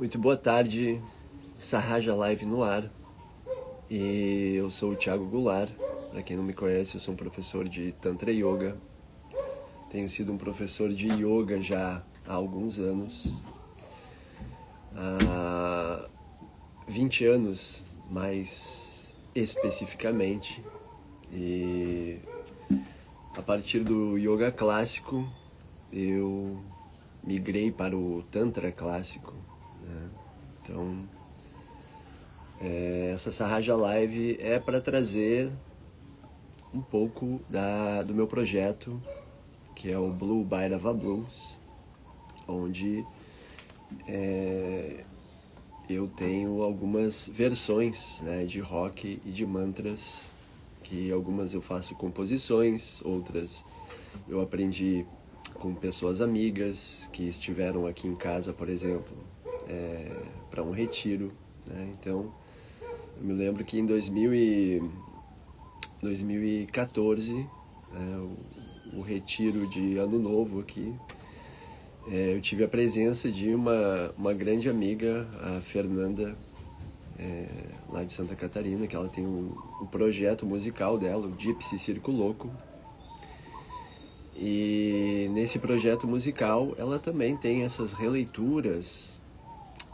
Muito boa tarde, Sahaja Live no ar. E eu sou o Thiago Goulart. Para quem não me conhece, eu sou um professor de Tantra Yoga. Tenho sido um professor de Yoga já há alguns anos. Há 20 anos, mais especificamente. E a partir do Yoga clássico, eu migrei para o Tantra clássico, né? Então, essa Sahaja Live é para trazer um pouco do meu projeto, que é o Blue Bhairava Blues, onde eu tenho algumas versões, né, de rock e de mantras, que algumas eu faço composições, outras eu aprendi com pessoas amigas que estiveram aqui em casa, por exemplo, para um retiro, né? Então, eu me lembro que em 2014, o retiro de Ano Novo aqui, eu tive a presença de uma grande amiga, a Fernanda, lá de Santa Catarina, que ela tem um projeto musical dela, o Gypsy Circo Louco. E nesse projeto musical ela também tem essas releituras.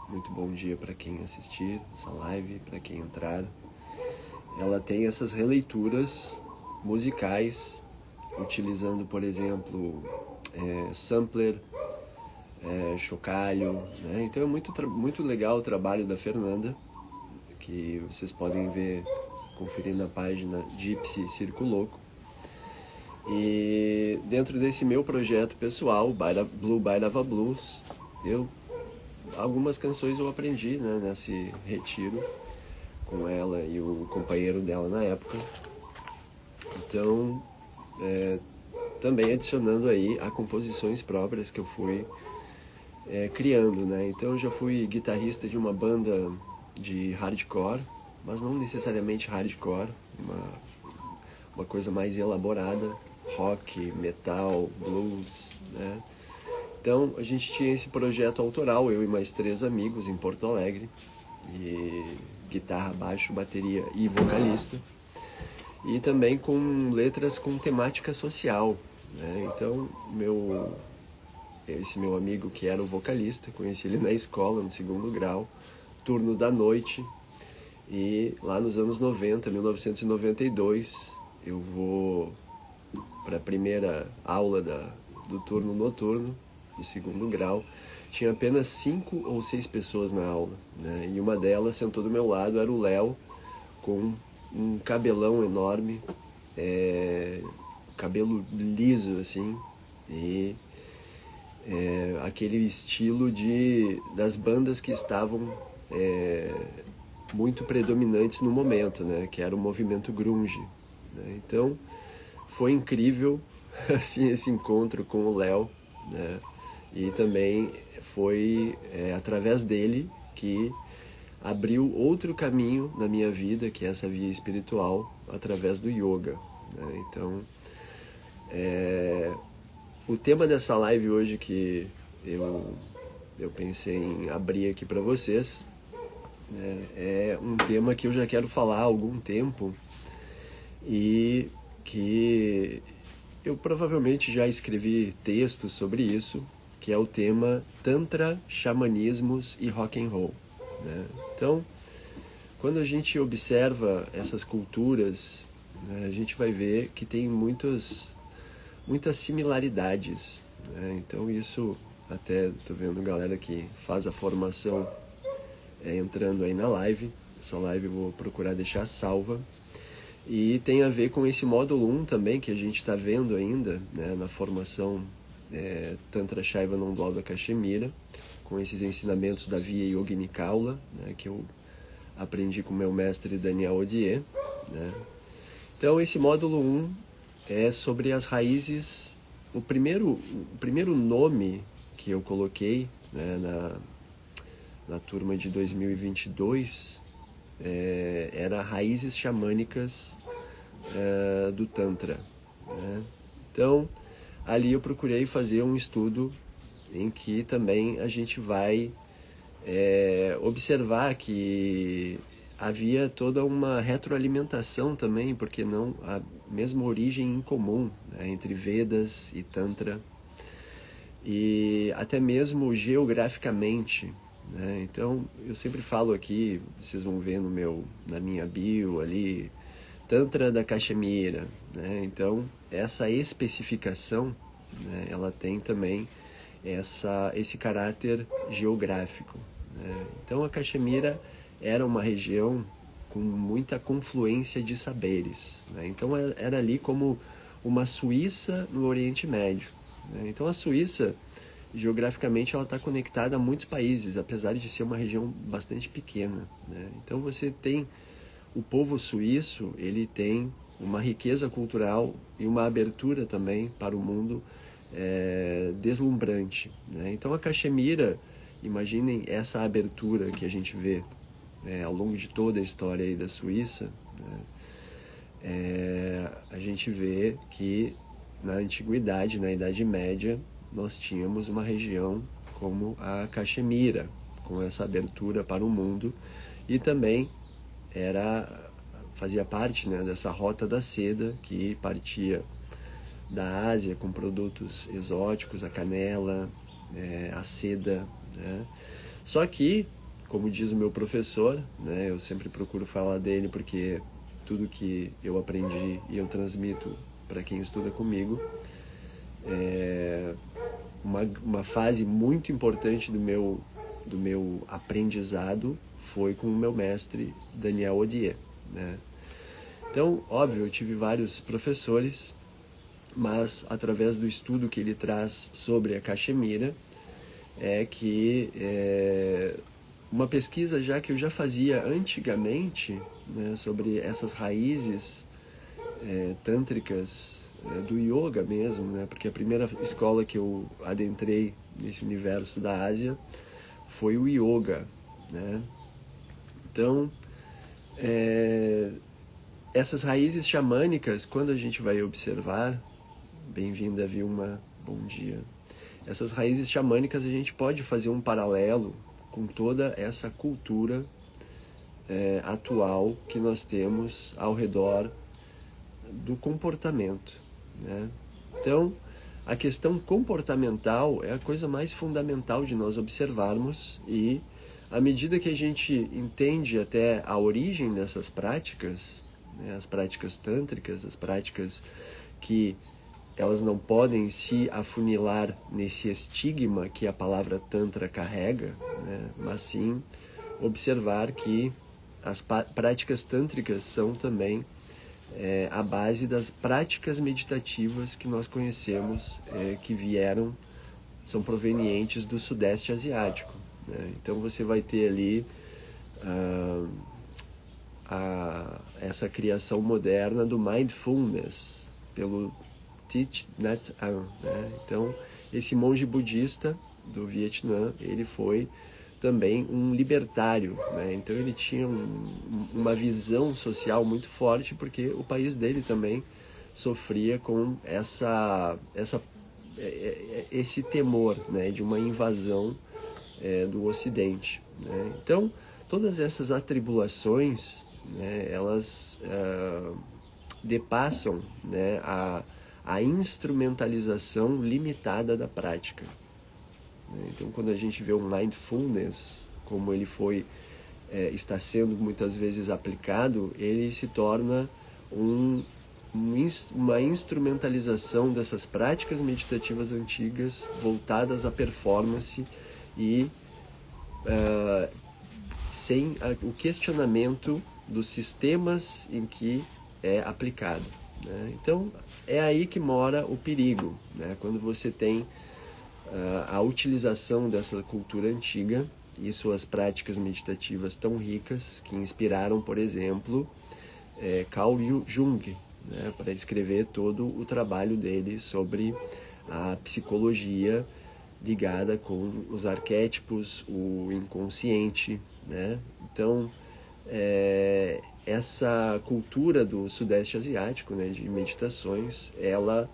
Muito bom dia para quem assistir essa live, para quem entrar. Ela tem essas releituras musicais, utilizando, por exemplo, sampler, chocalho, né? Então é muito legal o trabalho da Fernanda, que vocês podem ver, conferir na página Gypsy Circo Louco. E dentro desse meu projeto pessoal, Blue Bhairava Blues, algumas canções eu aprendi, né, nesse retiro com ela e o companheiro dela na época. Então, também adicionando aí a composições próprias que eu fui criando, né? Então eu já fui guitarrista de uma banda de hardcore, mas não necessariamente hardcore, uma coisa mais elaborada, rock, metal, blues, né? Então a gente tinha esse projeto autoral, eu e mais 3 amigos em Porto Alegre, e guitarra, baixo, bateria e vocalista, e também com letras com temática social, né? Então esse meu amigo que era o vocalista, conheci ele na escola, no 2º grau, turno da noite, e lá nos anos 90, 1992, eu vou para a primeira aula do turno noturno, do 2º grau. Tinha apenas 5 ou 6 pessoas na aula, né? E uma delas sentou do meu lado, era o Léo, com um cabelão enorme, cabelo liso assim, e aquele estilo das bandas que estavam muito predominantes no momento, né? Que era o movimento grunge, né? Então foi incrível assim, esse encontro com o Léo, né? E também foi através dele que abriu outro caminho na minha vida, que é essa via espiritual, através do yoga, né? Então, o tema dessa live hoje que eu pensei em abrir aqui para vocês, né, é um tema que eu já quero falar há algum tempo e que eu provavelmente já escrevi textos sobre isso, que é o tema Tantra, Xamanismos e Rock and Roll, né? Então, quando a gente observa essas culturas, né, a gente vai ver que tem muitas similaridades, né? Então isso, até tô vendo galera que faz a formação entrando aí na live. Essa live eu vou procurar deixar salva. E tem a ver com esse módulo 1 também, que a gente está vendo ainda, né, na formação Tantra Shaiva Nondualda Cachemira, com esses ensinamentos da Via Yogini Kaula, né, que eu aprendi com meu mestre Daniel Odier, né? Então esse módulo 1 é sobre as raízes. O primeiro nome que eu coloquei, né, na turma de 2022 era Raízes Xamânicas do Tantra, né? Então ali eu procurei fazer um estudo em que também a gente vai observar que havia toda uma retroalimentação também, porque não a mesma origem em comum, né, entre Vedas e Tantra, e até mesmo geograficamente, né? Então eu sempre falo aqui, vocês vão ver na minha bio ali, Tantra da Caxemira, né? Então essa especificação, né, ela tem também esse caráter geográfico, né? Então a Caxemira era uma região com muita confluência de saberes, né? Então era ali como uma Suíça no Oriente Médio, né? Então a Suíça, geograficamente, ela está conectada a muitos países, apesar de ser uma região bastante pequena, né? Então você tem o povo suíço, ele tem uma riqueza cultural e uma abertura também para o mundo deslumbrante, né? Então a Caxemira, imaginem essa abertura que a gente vê ao longo de toda a história aí da Suíça, né? A gente vê que na antiguidade, na Idade Média, nós tínhamos uma região como a Caxemira, com essa abertura para o mundo, e também fazia parte, né, dessa rota da seda que partia da Ásia com produtos exóticos, a canela, a seda, né? Só que, como diz o meu professor, né, eu sempre procuro falar dele porque tudo que eu aprendi e eu transmito para quem estuda comigo, uma fase muito importante do meu aprendizado foi com o meu mestre Daniel Odier, né? Então, óbvio, eu tive vários professores, mas através do estudo que ele traz sobre a Caxemira, uma pesquisa já que eu já fazia antigamente, né, sobre essas raízes tântricas do yoga mesmo, né, porque a primeira escola que eu adentrei nesse universo da Ásia foi o yoga, né? Então, essas raízes xamânicas, quando a gente vai observar, bem-vinda Vilma, bom dia. Essas raízes xamânicas, a gente pode fazer um paralelo com toda essa cultura atual que nós temos ao redor do comportamento, né? Então, a questão comportamental é a coisa mais fundamental de nós observarmos, e à medida que a gente entende até a origem dessas práticas, né, as práticas tântricas, as práticas que elas não podem se afunilar nesse estigma que a palavra tantra carrega, né, mas sim observar que as práticas tântricas são também a base das práticas meditativas que nós conhecemos, que são provenientes do Sudeste Asiático, né? Então você vai ter ali essa criação moderna do mindfulness pelo Thich Nhat Hanh, né? Então esse monge budista do Vietnã, ele foi também um libertário, né? Então ele tinha uma visão social muito forte, porque o país dele também sofria com esse temor, né, de uma invasão do Ocidente, né? Então todas essas atribulações, né, elas depassam, né, a instrumentalização limitada da prática. Então, quando a gente vê o mindfulness, como ele está sendo muitas vezes aplicado, ele se torna uma instrumentalização dessas práticas meditativas antigas voltadas à performance e sem o questionamento dos sistemas em que é aplicado, né? Então, é aí que mora o perigo, né? Quando você tem a utilização dessa cultura antiga e suas práticas meditativas tão ricas, que inspiraram, por exemplo, Carl Jung, né, para escrever todo o trabalho dele sobre a psicologia ligada com os arquétipos, o inconsciente, né? Então, essa cultura do Sudeste Asiático, né, de meditações, ela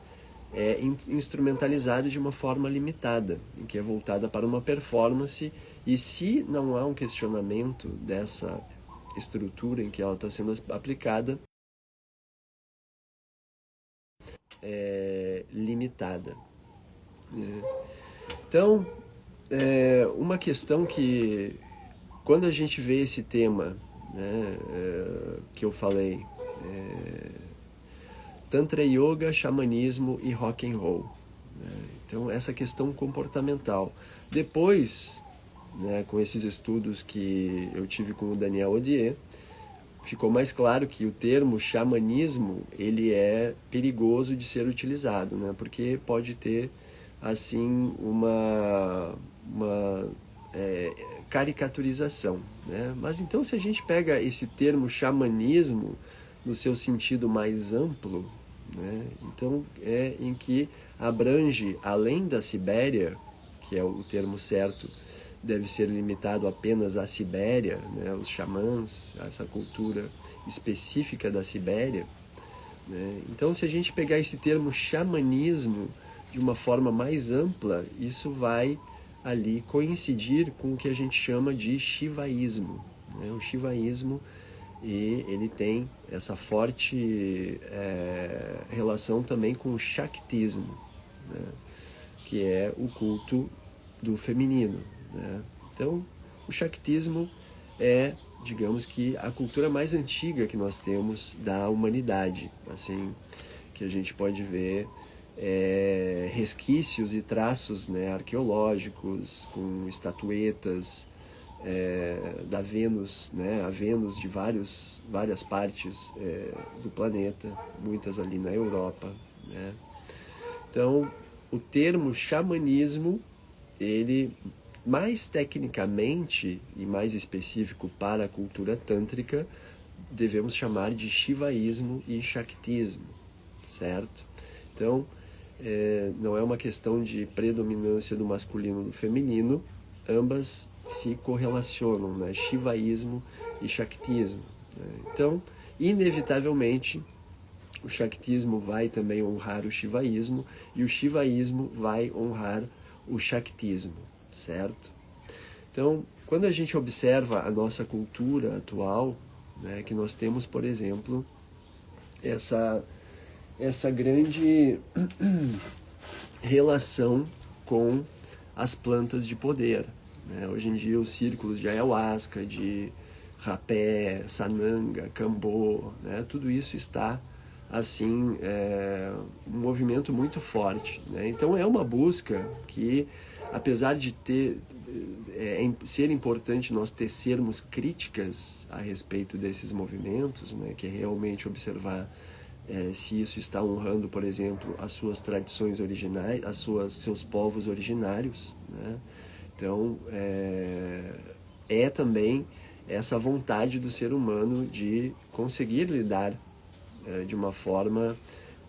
é instrumentalizada de uma forma limitada, em que é voltada para uma performance, e se não há um questionamento dessa estrutura em que ela está sendo aplicada, é limitada. Então, uma questão que, quando a gente vê esse tema, né, que eu falei, Tantra Yoga, xamanismo e rock and roll, né? Então, essa questão comportamental. Depois, né, com esses estudos que eu tive com o Daniel Odier, ficou mais claro que o termo xamanismo, ele é perigoso de ser utilizado, né? Porque pode ter, assim, uma caricaturização, né? Mas então, se a gente pega esse termo xamanismo no seu sentido mais amplo, né? Então é em que abrange, além da Sibéria, que é o termo certo, deve ser limitado apenas à Sibéria, né? Os xamãs, essa cultura específica da Sibéria, né? Então, se a gente pegar esse termo xamanismo de uma forma mais ampla, isso vai ali coincidir com o que a gente chama de shivaísmo, né? O shivaísmo, e ele tem essa forte relação também com o shaktismo, né? Que é o culto do feminino, né? Então, o shaktismo é, digamos que, a cultura mais antiga que nós temos da humanidade, assim, que a gente pode ver resquícios e traços, né, arqueológicos, com estatuetas da Vênus, né, a Vênus de várias partes do planeta, muitas ali na Europa, né? Então, o termo xamanismo, ele mais tecnicamente e mais específico para a cultura tântrica, devemos chamar de shivaísmo e shaktismo, certo? Então, não é uma questão de predominância do masculino e do feminino, ambas se correlacionam, né? Shivaísmo e shaktismo, né? Então, inevitavelmente, o shaktismo vai também honrar o shivaísmo e o shivaísmo vai honrar o shaktismo, certo? Então, quando a gente observa a nossa cultura atual, né, que nós temos, por exemplo, essa grande relação com as plantas de poder, né? Hoje em dia, os círculos de ayahuasca, de rapé, sananga, cambô, né? Tudo isso está assim, um movimento muito forte, né? Então é uma busca que, apesar de ser importante nós tecermos críticas a respeito desses movimentos, né? Que é realmente observar se isso está honrando, por exemplo, as suas tradições originais, seus povos originários, né? Então também essa vontade do ser humano de conseguir lidar de uma forma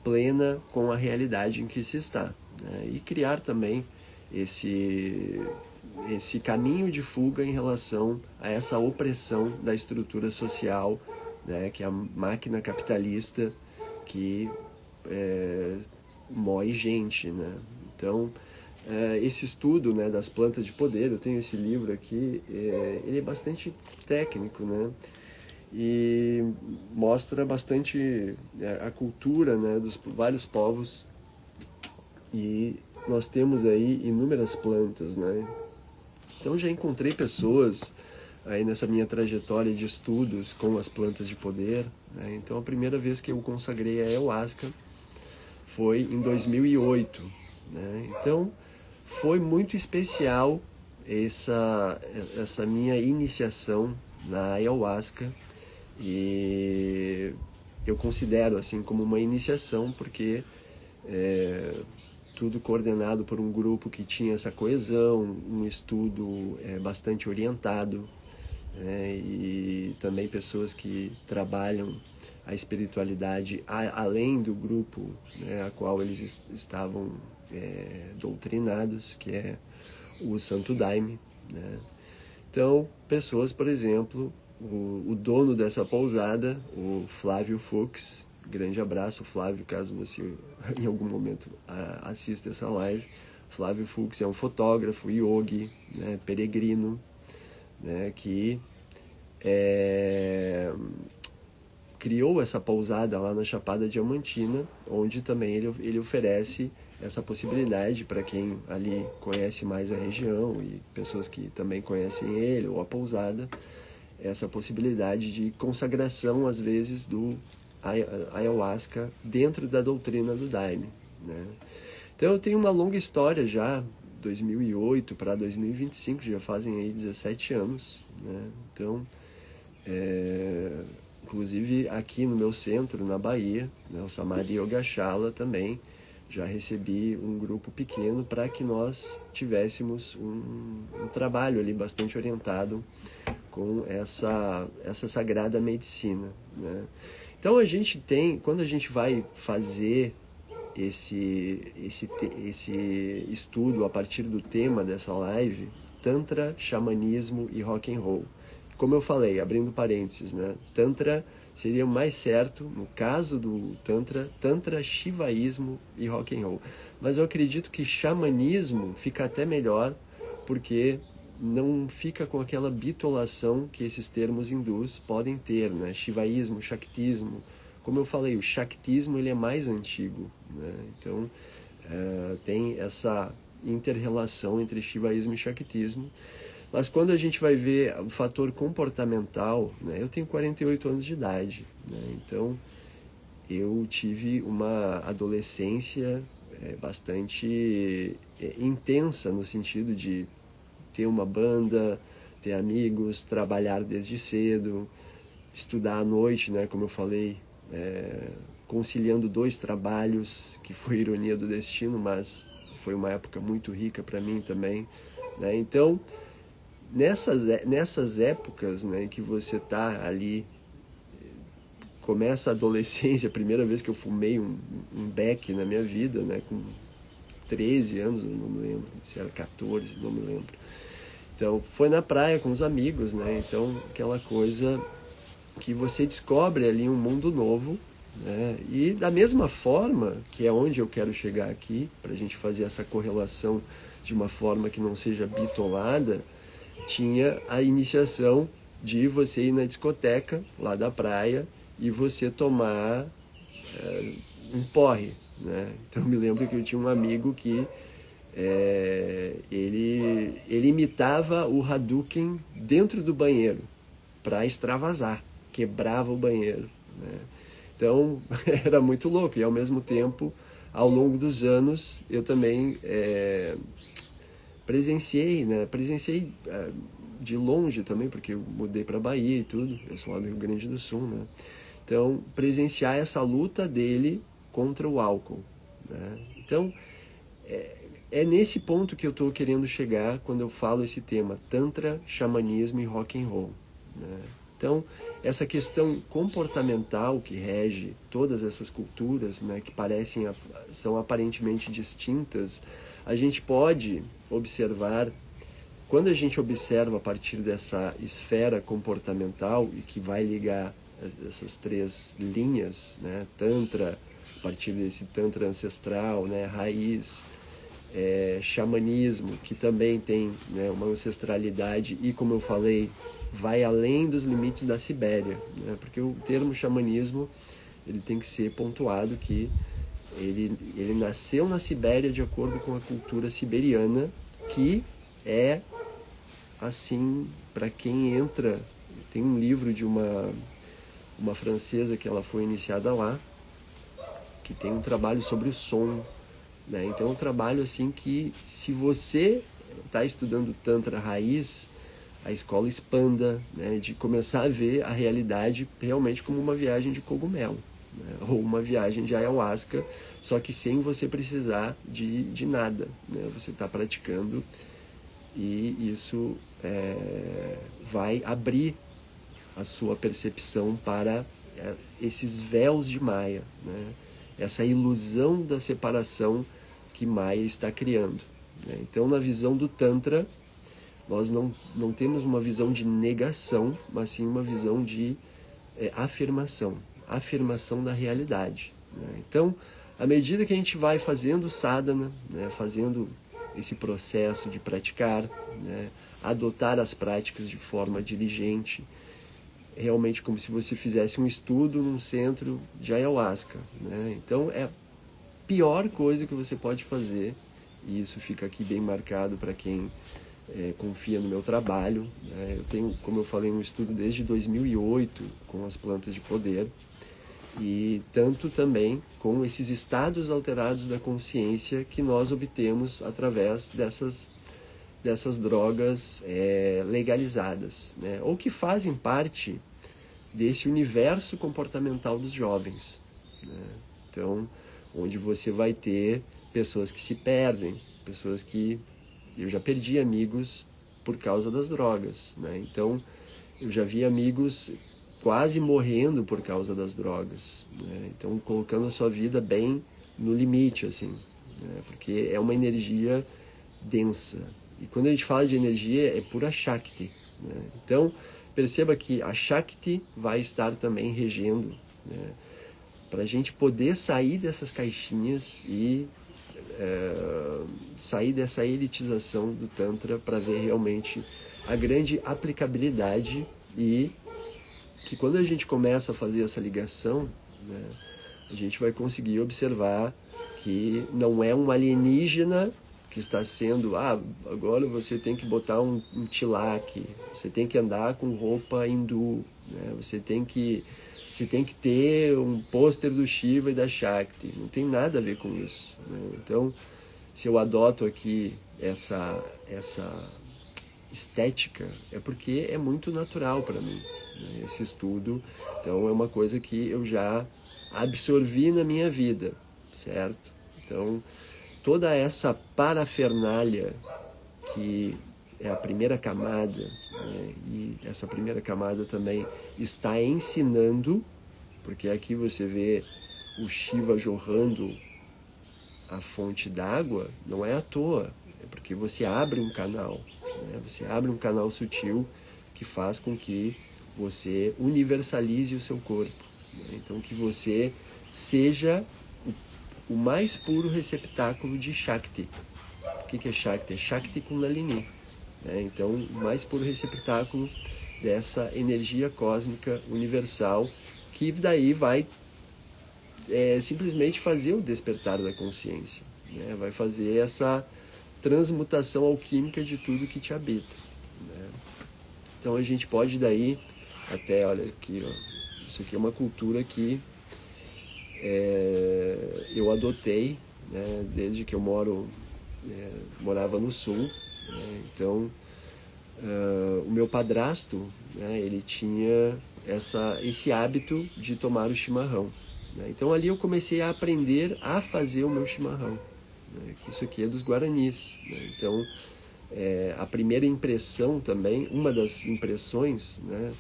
plena com a realidade em que se está, né? E criar também esse caminho de fuga em relação a essa opressão da estrutura social, né? Que é a máquina capitalista que mói gente, né? Então, esse estudo, né, das plantas de poder, eu tenho esse livro aqui, ele é bastante técnico, né? E mostra bastante a cultura, né, dos vários povos, e nós temos aí inúmeras plantas, né? Então já encontrei pessoas aí nessa minha trajetória de estudos com as plantas de poder, né? Então a primeira vez que eu consagrei a ayahuasca foi em 2008, né? Então foi muito especial essa minha iniciação na ayahuasca, e eu considero assim como uma iniciação, porque tudo coordenado por um grupo que tinha essa coesão, um estudo bastante orientado, né? E também pessoas que trabalham a espiritualidade além do grupo, né, a qual eles estavam doutrinados, que é o Santo Daime, né? Então, pessoas, por exemplo, o dono dessa pousada, o Flávio Fux, Grande abraço, Flávio, caso você em algum momento assista essa live. Flávio Fux é um fotógrafo, yogi, né, peregrino, né, que criou essa pousada lá na Chapada Diamantina, onde também ele oferece essa possibilidade para quem ali conhece mais a região e pessoas que também conhecem ele ou a pousada, essa possibilidade de consagração, às vezes, do ayahuasca dentro da doutrina do Daime, né? Então eu tenho uma longa história já, 2008 para 2025, já fazem aí 17 anos, né? Então, inclusive aqui no meu centro, na Bahia, né, o Samadhi Yoga Shala também, já recebi um grupo pequeno para que nós tivéssemos um trabalho ali bastante orientado com essa sagrada medicina, né? Então a gente tem, quando a gente vai fazer esse estudo a partir do tema dessa live, Tantra, Xamanismo e Rock and Roll. Como eu falei, abrindo parênteses, né? Tantra seria mais certo, no caso do Tantra, Shivaísmo e Rock and Roll. Mas eu acredito que xamanismo fica até melhor, porque não fica com aquela bitolação que esses termos hindus podem ter, né? Shivaísmo, Shaktismo. Como eu falei, o Shaktismo ele é mais antigo, né? Então, tem essa inter-relação entre Shivaísmo e Shaktismo. Mas quando a gente vai ver o fator comportamental, né? Eu tenho 48 anos de idade, né? Então eu tive uma adolescência bastante intensa, no sentido de ter uma banda, ter amigos, trabalhar desde cedo, estudar à noite, né? Como eu falei, conciliando 2 trabalhos, que foi ironia do destino, mas foi uma época muito rica para mim também, né? Então, nessas épocas, né, que você tá ali, começa a adolescência, a primeira vez que eu fumei um beck na minha vida, né, com 13 anos, eu não me lembro, se era 14, não me lembro. Então, foi na praia com os amigos, né? Então, aquela coisa que você descobre ali um mundo novo, né? E da mesma forma, que é onde eu quero chegar aqui, para a gente fazer essa correlação de uma forma que não seja bitolada, tinha a iniciação de você ir na discoteca lá da praia e você tomar um porre, né? Então eu me lembro que eu tinha um amigo que ele imitava o Hadouken dentro do banheiro para extravasar, quebrava o banheiro, né? Então era muito louco, e ao mesmo tempo, ao longo dos anos, eu também presenciei de longe também, porque eu mudei para Bahia e tudo, eu sou lá do Rio Grande do Sul, né? Então, presenciar essa luta dele contra o álcool, né? Então, é nesse ponto que eu estou querendo chegar quando eu falo esse tema, Tantra, Xamanismo e Rock and Roll, né? Então, essa questão comportamental que rege todas essas culturas, né, que são aparentemente distintas, a gente pode observar, quando a gente observa a partir dessa esfera comportamental e que vai ligar essas 3 linhas, né, Tantra, a partir desse Tantra ancestral, né, raiz, xamanismo, que também tem, né, uma ancestralidade e, como eu falei, vai além dos limites da Sibéria, né, porque o termo xamanismo ele tem que ser pontuado que ele nasceu na Sibéria de acordo com a cultura siberiana, que é assim, para quem entra, tem um livro de uma francesa que ela foi iniciada lá, que tem um trabalho sobre o som, né? Então é um trabalho assim que, se você está estudando Tantra raiz, a escola expanda, né? De começar a ver a realidade realmente como uma viagem de cogumelo, né? Ou uma viagem de ayahuasca, só que sem você precisar de nada, né? Você está praticando e isso vai abrir a sua percepção para esses véus de Maia, né? Essa ilusão da separação que Maia está criando, né? Então, na visão do Tantra, nós não temos uma visão de negação, mas sim uma visão de afirmação. afirmação da realidade, né? Então, à medida que a gente vai fazendo sadhana, né, fazendo esse processo de praticar, né, adotar as práticas de forma diligente, realmente como se você fizesse um estudo num centro de ayahuasca, né? Então é a pior coisa que você pode fazer, e isso fica aqui bem marcado para quem confia no meu trabalho, né? Eu tenho, como eu falei, um estudo desde 2008 com as plantas de poder, e tanto também com esses estados alterados da consciência que nós obtemos através dessas drogas legalizadas, né? Ou que fazem parte desse universo comportamental dos jovens, né? Então, onde você vai ter pessoas que se perdem, pessoas que... Eu já perdi amigos por causa das drogas, né? Então, eu já vi amigos quase morrendo por causa das drogas, né? Então, colocando a sua vida bem no limite, assim, né? Porque é uma energia densa. E quando a gente fala de energia, é pura Shakti, né? Então, perceba que a Shakti vai estar também regendo, né? Para a gente poder sair dessas caixinhas e sair dessa elitização do Tantra, para ver realmente a grande aplicabilidade, e que quando a gente começa a fazer essa ligação, né, a gente vai conseguir observar que não é um alienígena que está sendo, agora você tem que botar um tilak, você tem que andar com roupa hindu, né, você tem que ter um pôster do Shiva e da Shakti. Não tem nada a ver com isso, né? Então, se eu adoto aqui essa estética, é porque é muito natural para mim, né, esse estudo. Então, é uma coisa que eu já absorvi na minha vida, certo? Então, toda essa parafernália que é a primeira camada, né, e essa primeira camada também está ensinando, porque aqui você vê o Shiva jorrando a fonte d'água, não é à toa, é porque você abre um canal, né, você abre um canal sutil que faz com que você universalize o seu corpo, né, então que você seja o mais puro receptáculo de Shakti. O que é Shakti? É Shakti Kundalini. Então, o mais puro receptáculo dessa energia cósmica universal, que daí vai simplesmente fazer o despertar da consciência, né? Vai fazer essa transmutação alquímica de tudo que te habita, né? Então, a gente pode daí, até, olha aqui, ó, isso aqui é uma cultura que eu adotei, né, desde que eu morava no sul, né? Então, o meu padrasto, né, ele tinha esse hábito de tomar o chimarrão, né? Então ali eu comecei a aprender a fazer o meu chimarrão, né? Isso aqui é dos Guaranis, né? Então, a primeira impressão também, uma das impressões, né,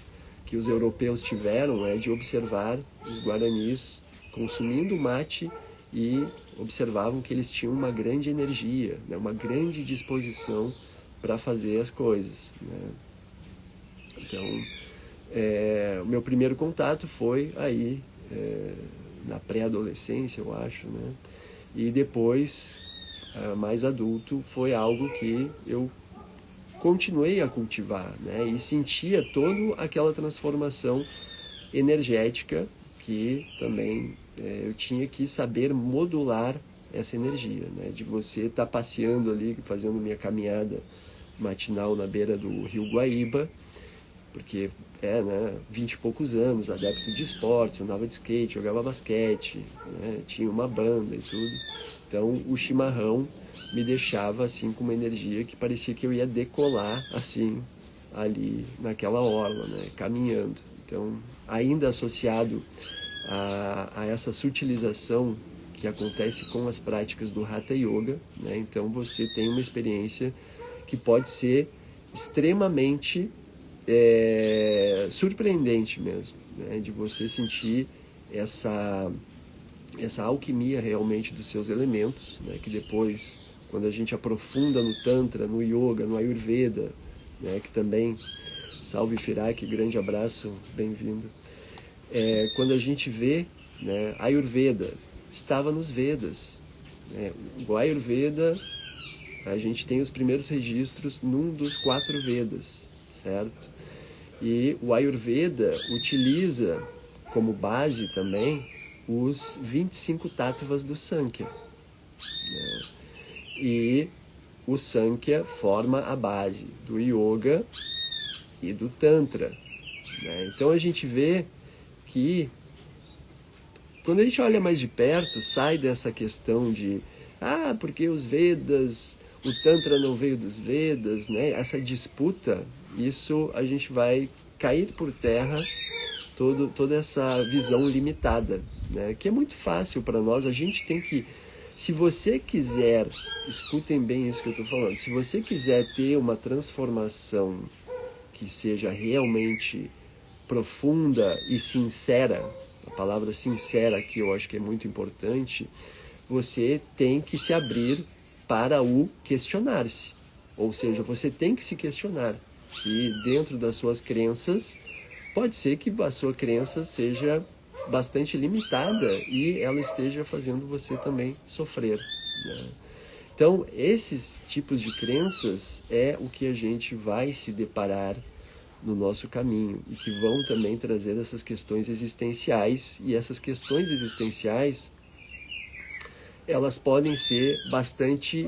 que os europeus tiveram é de observar os Guaranis consumindo mate, e observavam que eles tinham uma grande energia, né, uma grande disposição para fazer as coisas, né? Então, o meu primeiro contato foi aí, na pré-adolescência, eu acho, né? E depois, mais adulto, foi algo que eu continuei a cultivar, né? E sentia toda aquela transformação energética que também eu tinha que saber modular essa energia, né? De você estar passeando ali, fazendo minha caminhada matinal na beira do Rio Guaíba, porque 20 e poucos anos, adepto de esportes, andava de skate, jogava basquete, né? Tinha uma banda e tudo. Então o chimarrão me deixava assim com uma energia que parecia que eu ia decolar assim ali naquela orla, né? Caminhando. Então, ainda associado a essa sutilização que acontece com as práticas do Hatha Yoga, né? Então você tem uma experiência que pode ser extremamente surpreendente mesmo, né? De você sentir essa alquimia realmente dos seus elementos, né? Que depois, quando a gente aprofunda no Tantra, no Yoga, no Ayurveda, né? Que também, salve Firak, grande abraço, bem-vindo. quando a gente vê, né, Ayurveda, estava nos Vedas. Né? O Ayurveda, a gente tem os primeiros registros num dos 4 Vedas, certo? E o Ayurveda utiliza como base também os 25 tattvas do Sankhya. Né? E o Sankhya forma a base do Yoga e do Tantra. Né? Então a gente vê que quando a gente olha mais de perto, sai dessa questão de porque os Vedas, o Tantra não veio dos Vedas, né? Essa disputa, isso a gente vai cair por terra toda essa visão limitada, né? Que é muito fácil para nós. A gente tem que, se você quiser, escutem bem isso que eu estou falando, se você quiser ter uma transformação que seja realmente profunda e sincera, a palavra sincera aqui eu acho que é muito importante, você tem que se abrir para o questionar-se. Ou seja, você tem que se questionar. E dentro das suas crenças, pode ser que a sua crença seja bastante limitada e ela esteja fazendo você também sofrer. Né? Então, esses tipos de crenças é o que a gente vai se deparar no nosso caminho e que vão também trazer essas questões existenciais, e essas questões existenciais elas podem ser bastante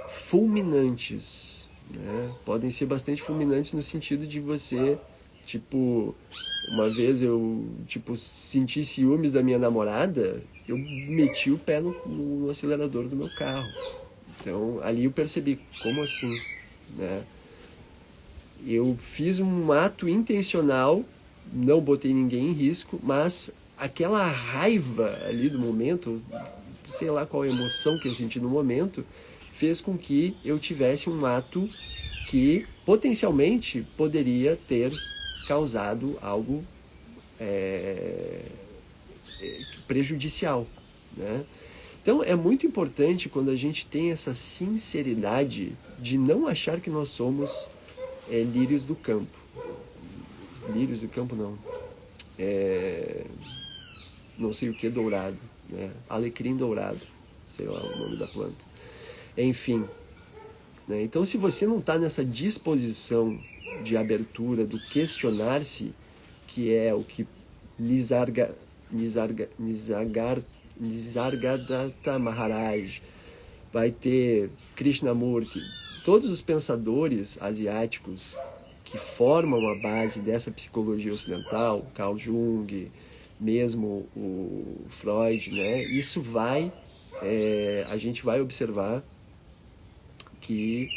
fulminantes, né? Podem ser bastante fulminantes no sentido de você, tipo, uma vez eu, tipo, senti ciúmes da minha namorada, eu meti o pé no acelerador do meu carro. Então, ali eu percebi, como assim, né? Eu fiz um ato intencional, não botei ninguém em risco, mas aquela raiva ali do momento, sei lá qual emoção que eu senti no momento, fez com que eu tivesse um ato que potencialmente poderia ter causado algo prejudicial, né? Então é muito importante quando a gente tem essa sinceridade de não achar que nós somos lírios do campo. Lírios do campo não. Não sei o que dourado, né? Alecrim dourado, sei lá o nome da planta. Enfim, né? Então se você não está nessa disposição de abertura, do questionar-se, que é o que Nisargadatta Maharaj, vai ter Krishnamurti, todos os pensadores asiáticos que formam a base dessa psicologia ocidental, Carl Jung, mesmo o Freud, né? Isso vai, a gente vai observar que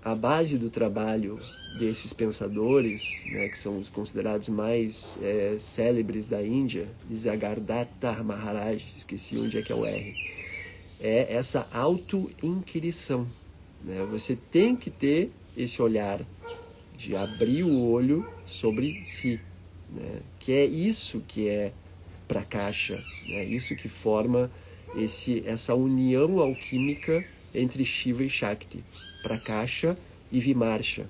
a base do trabalho desses pensadores, né, que são os considerados mais célebres da Índia, Nisargadatta Maharaj, esqueci onde é que é o R, é essa auto-inquirição. Né? Você tem que ter esse olhar de abrir o olho sobre si, né? Que é isso que é prakasha, né? Isso que forma essa união alquímica entre Shiva e Shakti, prakasha e vimarsha.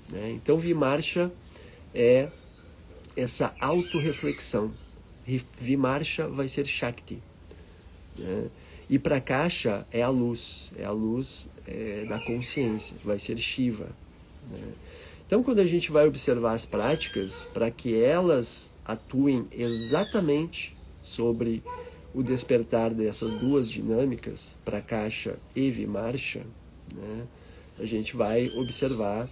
Né? Então vimarsha é essa autorreflexão, vimarsha vai ser Shakti. Né? E prakasha é a luz da consciência, vai ser Shiva. Né? Então, quando a gente vai observar as práticas, para que elas atuem exatamente sobre o despertar dessas duas dinâmicas, prakasha e vimarsha, né, a gente vai observar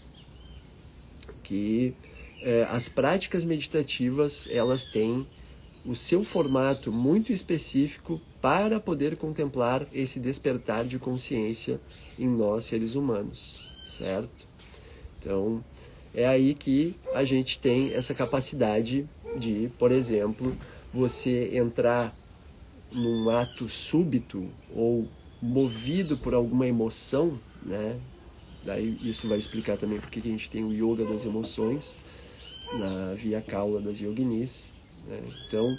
que as práticas meditativas elas têm o seu formato muito específico para poder contemplar esse despertar de consciência em nós seres humanos, certo? Então, é aí que a gente tem essa capacidade de, por exemplo, você entrar num ato súbito ou movido por alguma emoção, né? Daí isso vai explicar também porque que a gente tem o yoga das emoções na Via Kaula das Yoginis. Né? Então,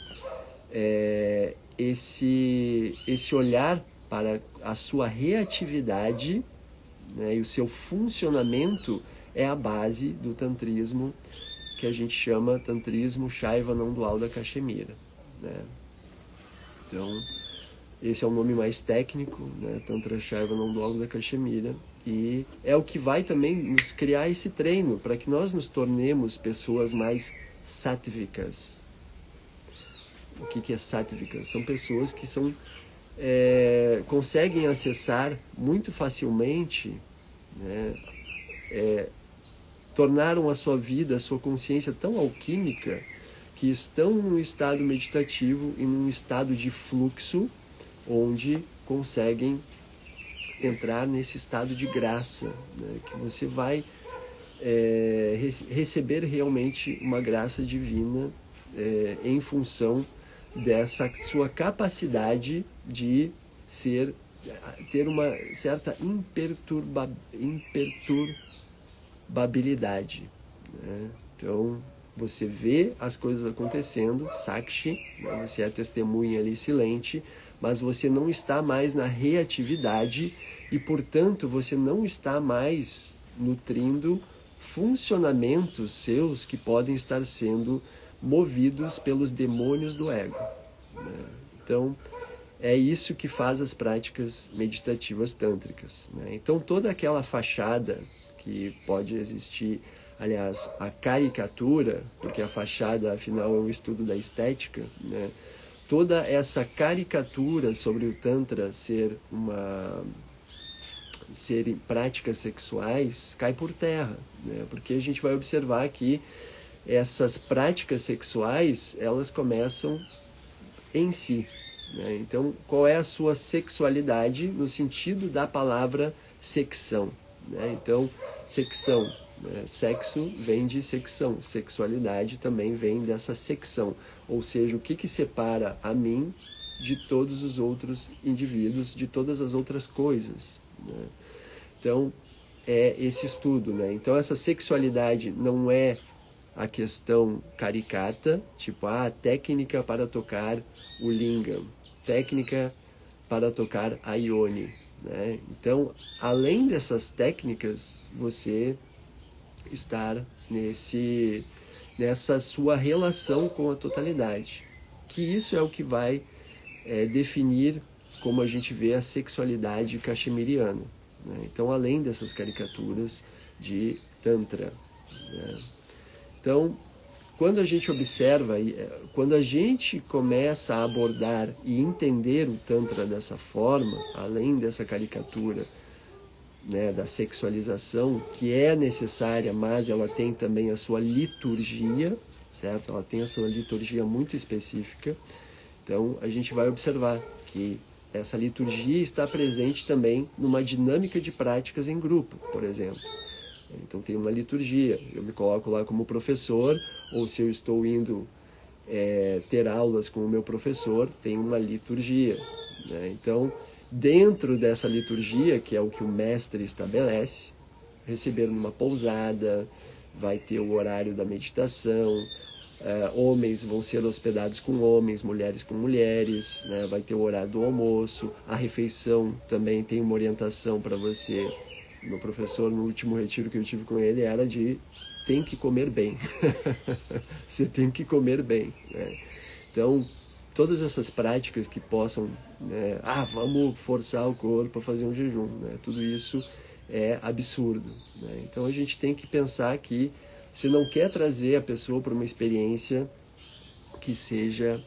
esse olhar para a sua reatividade, né, e o seu funcionamento é a base do tantrismo que a gente chama tantrismo Shaiva não dual da Cachemira, né? Então, esse é o nome mais técnico, né? Tantra Shaiva não dual da Cachemira. E é o que vai também nos criar esse treino, para que nós nos tornemos pessoas mais sáttvicas. O que é sáttvicas? São pessoas que conseguem acessar muito facilmente, né? Tornaram a sua vida, a sua consciência tão alquímica que estão num estado meditativo e num estado de fluxo onde conseguem entrar nesse estado de graça, né? Que você vai receber realmente uma graça divina em função dessa sua capacidade de ter uma certa imperturbabilidade, né? Então, você vê as coisas acontecendo, Sakshi, né? Você é testemunha ali silente, mas você não está mais na reatividade e, portanto, você não está mais nutrindo funcionamentos seus que podem estar sendo movidos pelos demônios do ego, né? Então, é isso que faz as práticas meditativas tântricas, né? Então, toda aquela fachada que pode existir, aliás, a caricatura, porque a fachada, afinal, é um estudo da estética, né? Toda essa caricatura sobre o Tantra ser práticas sexuais cai por terra, né? Porque a gente vai observar que essas práticas sexuais, elas começam em si, né? Então, qual é a sua sexualidade no sentido da palavra secção, né? Então, secção, né? Sexo vem de secção, sexualidade também vem dessa secção, ou seja, o que separa a mim de todos os outros indivíduos, de todas as outras coisas, né? Então, é esse estudo, né? Então, essa sexualidade não é a questão caricata, tipo, técnica para tocar o lingam, técnica para tocar a yoni, né? Então, além dessas técnicas, você estar nessa sua relação com a totalidade, que isso é o que vai definir como a gente vê a sexualidade cachemiriana, né? Então, além dessas caricaturas de Tantra, né? Então, quando a gente observa, quando a gente começa a abordar e entender o Tantra dessa forma, além dessa caricatura, né, da sexualização, que é necessária, mas ela tem também a sua liturgia, certo? Ela tem a sua liturgia muito específica. Então, a gente vai observar que essa liturgia está presente também numa dinâmica de práticas em grupo, por exemplo. Então, tem uma liturgia, eu me coloco lá como professor, ou se eu estou indo ter aulas com o meu professor, tem uma liturgia, né? Então, dentro dessa liturgia, que é o que o mestre estabelece, receber numa pousada, vai ter o horário da meditação, homens vão ser hospedados com homens, mulheres com mulheres, né? Vai ter o horário do almoço, a refeição também tem uma orientação para você. Meu professor, no último retiro que eu tive com ele, era tem que comer bem. Você tem que comer bem, né? Então, todas essas práticas que possam, né, vamos forçar o corpo a fazer um jejum, né? Tudo isso é absurdo, né? Então, a gente tem que pensar que você não quer trazer a pessoa para uma experiência que seja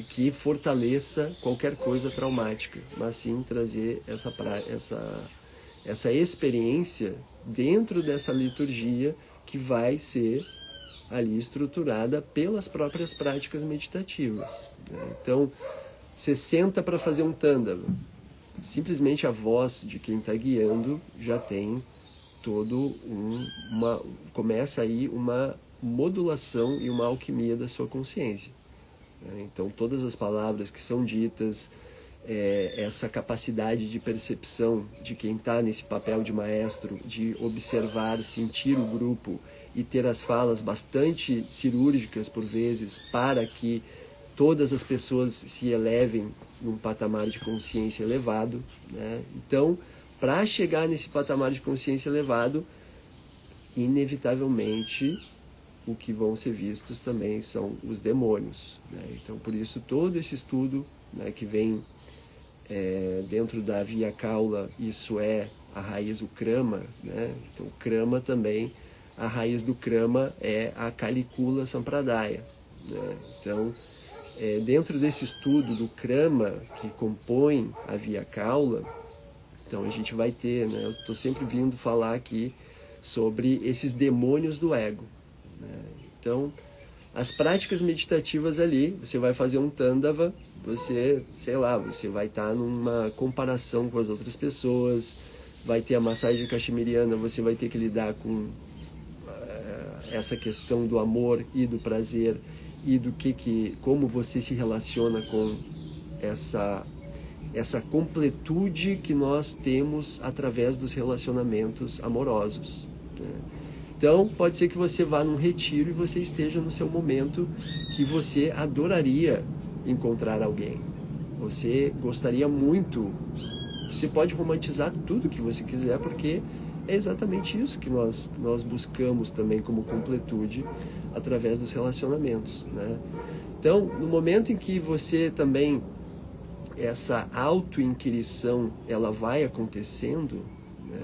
que fortaleça qualquer coisa traumática, mas sim trazer essa experiência dentro dessa liturgia que vai ser ali estruturada pelas próprias práticas meditativas, né? Então, você senta para fazer um tândava, simplesmente a voz de quem está guiando já tem começa aí uma modulação e uma alquimia da sua consciência. Então, todas as palavras que são ditas, essa capacidade de percepção de quem está nesse papel de maestro, de observar, sentir o grupo e ter as falas bastante cirúrgicas, por vezes, para que todas as pessoas se elevem num patamar de consciência elevado, né? Então, para chegar nesse patamar de consciência elevado, inevitavelmente o que vão ser vistos também são os demônios, né? Então, por isso, todo esse estudo, né, que vem dentro da Via Kaula, isso é a raiz, o Krama, né? Então, o Krama também, a raiz do Krama é a Kalikula Sampradaya, né? Então, dentro desse estudo do Krama, que compõe a Via Kaula, então a gente vai ter, né? Eu estou sempre vindo falar aqui sobre esses demônios do ego, né? Então, as práticas meditativas ali, você vai fazer um Tandava, você, sei lá, você vai estar numa comparação com as outras pessoas, vai ter a massagem cachemiriana, você vai ter que lidar com essa questão do amor e do prazer e do como você se relaciona com essa completude que nós temos através dos relacionamentos amorosos, né? Então, pode ser que você vá num retiro e você esteja no seu momento que você adoraria encontrar alguém. Você gostaria muito. Você pode romantizar tudo que você quiser, porque é exatamente isso que nós buscamos também como completude através dos relacionamentos, né? Então, no momento em que você também, essa auto-inquirição, ela vai acontecendo, né,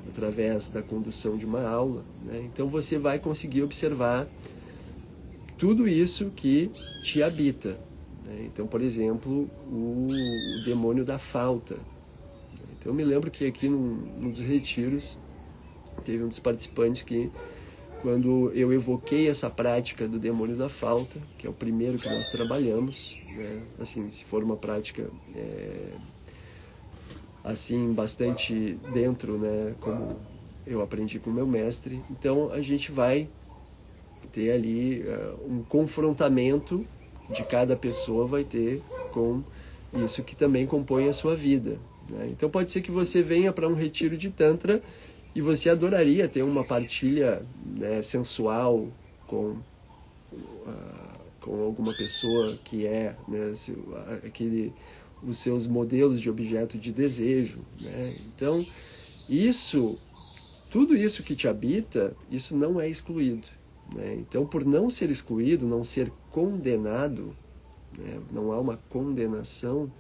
através da condução de uma aula, né? Então você vai conseguir observar tudo isso que te habita, né? Então, por exemplo, o demônio da falta. Então, eu me lembro que aqui num dos retiros, teve um dos participantes que, quando eu evoquei essa prática do demônio da falta, que é o primeiro que nós trabalhamos, né? Assim, se for uma prática assim, bastante dentro, né, como eu aprendi com o meu mestre. Então, a gente vai ter ali um confrontamento de cada pessoa, vai ter com isso que também compõe a sua vida, né? Então, pode ser que você venha para um retiro de Tantra e você adoraria ter uma partilha, né, sensual com alguma pessoa que né, os seus modelos de objeto de desejo, né? Então, tudo isso que te habita, isso não é excluído, né? Então, por não ser excluído, não ser condenado, né, não há uma condenação,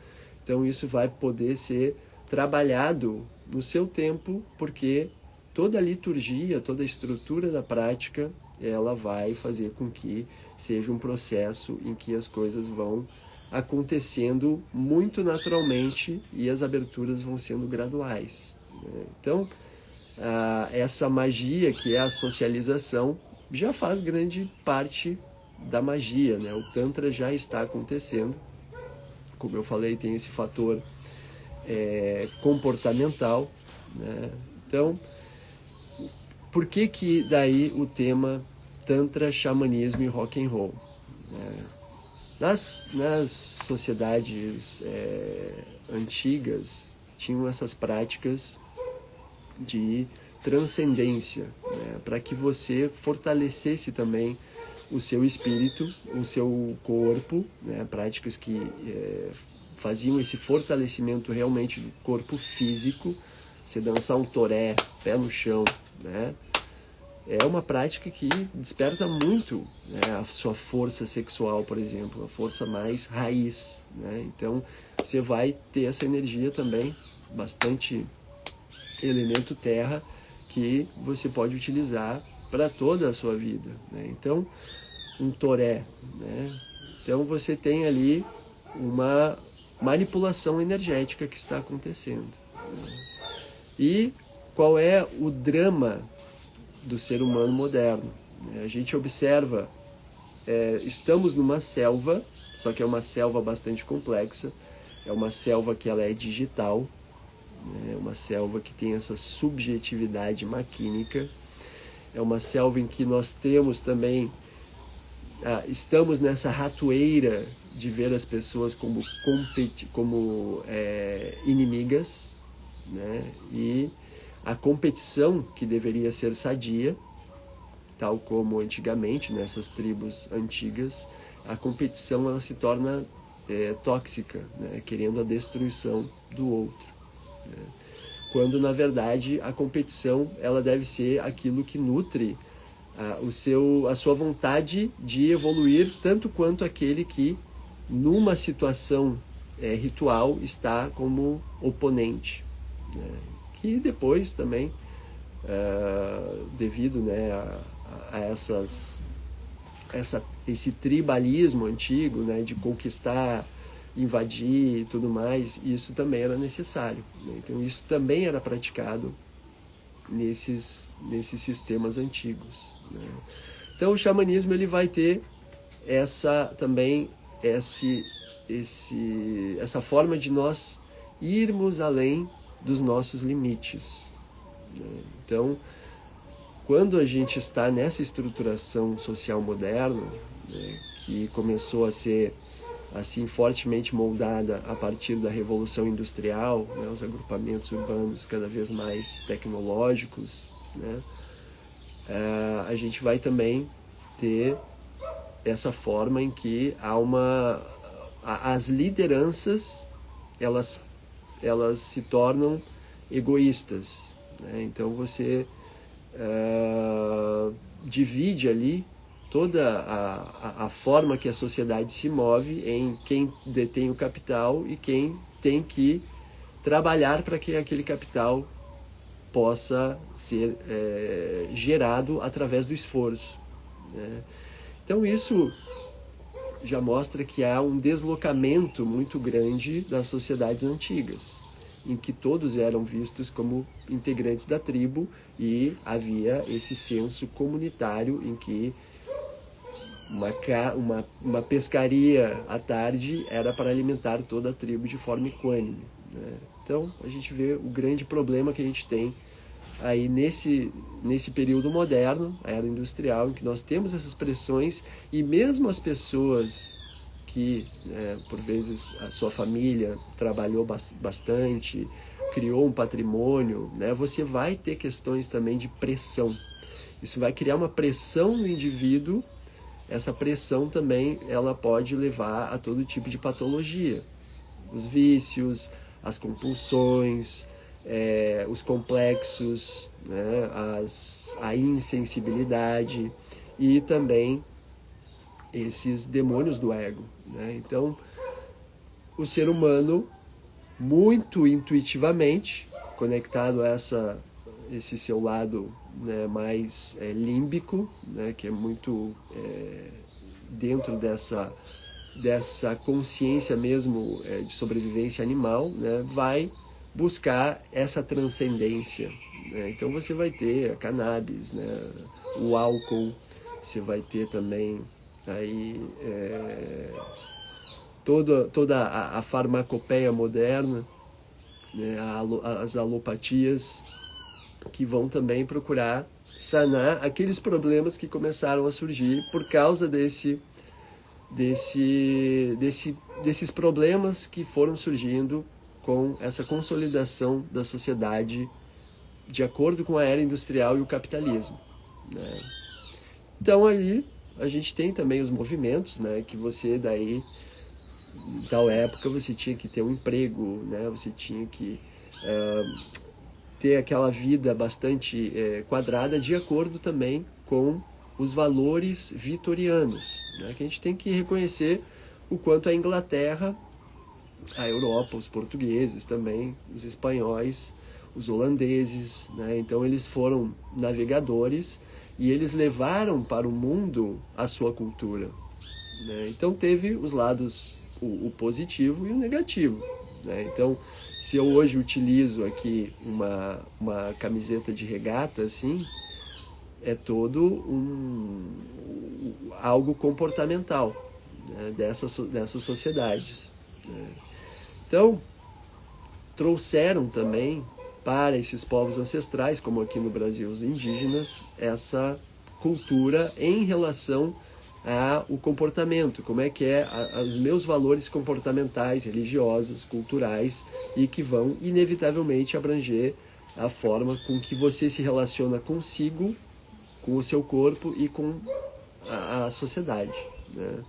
então isso vai poder ser trabalhado no seu tempo, porque toda a liturgia, toda a estrutura da prática, ela vai fazer com que seja um processo em que as coisas vão acontecendo muito naturalmente e as aberturas vão sendo graduais, né? Então, essa magia que é a socialização já faz grande parte da magia, né? O Tantra já está acontecendo. Como eu falei, tem esse fator comportamental, né? Então, por que daí o tema Tantra, Xamanismo e Rock and Roll, né? Nas sociedades antigas, tinham essas práticas de transcendência, né, para que você fortalecesse também o seu espírito, o seu corpo, né, práticas que faziam esse fortalecimento realmente do corpo físico. Você dançar um toré, pé no chão, né, é uma prática que desperta muito, né, a sua força sexual, por exemplo, a força mais raiz, né? Então, você vai ter essa energia também, bastante elemento terra, que você pode utilizar para toda a sua vida, né? Então, um toré, né? Então, você tem ali uma manipulação energética que está acontecendo, né? E qual é o drama do ser humano moderno? A gente observa, estamos numa selva, só que é uma selva bastante complexa, é uma selva que ela é digital, é uma selva que tem essa subjetividade maquínica, é uma selva em que nós temos também, estamos nessa ratoeira de ver as pessoas como inimigas, né? E a competição, que deveria ser sadia, tal como antigamente, nessas tribos antigas, a competição ela se torna tóxica, né? Querendo a destruição do outro, né? quando na verdade a competição ela deve ser aquilo que nutre a sua vontade de evoluir tanto quanto aquele que numa situação ritual está como oponente, né? Que depois também devido, né, esse tribalismo antigo, né, de conquistar, invadir e tudo mais, isso também era necessário, né? Então isso também era praticado nesses sistemas antigos, né? Então o xamanismo ele vai ter também essa forma de nós irmos além dos nossos limites, né? Então, quando a gente está nessa estruturação social moderna, né, que começou a ser assim fortemente moldada a partir da Revolução Industrial, né, os agrupamentos urbanos cada vez mais tecnológicos, né, a gente vai também ter essa forma em que as lideranças elas se tornam egoístas, né? Então você divide ali toda a forma que a sociedade se move em quem detém o capital e quem tem que trabalhar para que aquele capital possa ser gerado através do esforço, né? Então isso já mostra que há um deslocamento muito grande das sociedades antigas, em que todos eram vistos como integrantes da tribo e havia esse senso comunitário em que uma pescaria à tarde era para alimentar toda a tribo de forma equânime, né? Então a gente vê o grande problema que a gente tem aí nesse período moderno, a era industrial, em que nós temos essas pressões e mesmo as pessoas que, por vezes, a sua família trabalhou bastante, criou um patrimônio, né, você vai ter questões também de pressão. Isso vai criar uma pressão no indivíduo. Essa pressão também ela pode levar a todo tipo de patologia. Os vícios, as compulsões, os complexos, né, a insensibilidade e também esses demônios do ego, né? Então, o ser humano, muito intuitivamente, conectado a esse seu lado, né, mais límbico, né, que é muito dentro dessa consciência mesmo de sobrevivência animal, né, vai buscar essa transcendência, né? Então você vai ter a cannabis, né, o álcool, você vai ter também aí toda a farmacopeia moderna, né, as alopatias, que vão também procurar sanar aqueles problemas que começaram a surgir por causa desses problemas que foram surgindo com essa consolidação da sociedade de acordo com a era industrial e o capitalismo, né? Então ali a gente tem também os movimentos, né, que você daí, em tal época você tinha que ter um emprego, né, você tinha que ter aquela vida bastante quadrada de acordo também com os valores vitorianos, né, que a gente tem que reconhecer o quanto a Inglaterra, a Europa, os portugueses também, os espanhóis, os holandeses, né? Então eles foram navegadores e eles levaram para o mundo a sua cultura, né? Então teve os lados, o positivo e o negativo, né? Então se eu hoje utilizo aqui uma camiseta de regata assim, é todo algo comportamental, né, dessas sociedades, né? Então, trouxeram também para esses povos ancestrais, como aqui no Brasil os indígenas, essa cultura em relação ao comportamento, como é que os meus valores comportamentais, religiosos, culturais, e que vão inevitavelmente abranger a forma com que você se relaciona consigo, com o seu corpo e com a sociedade, né?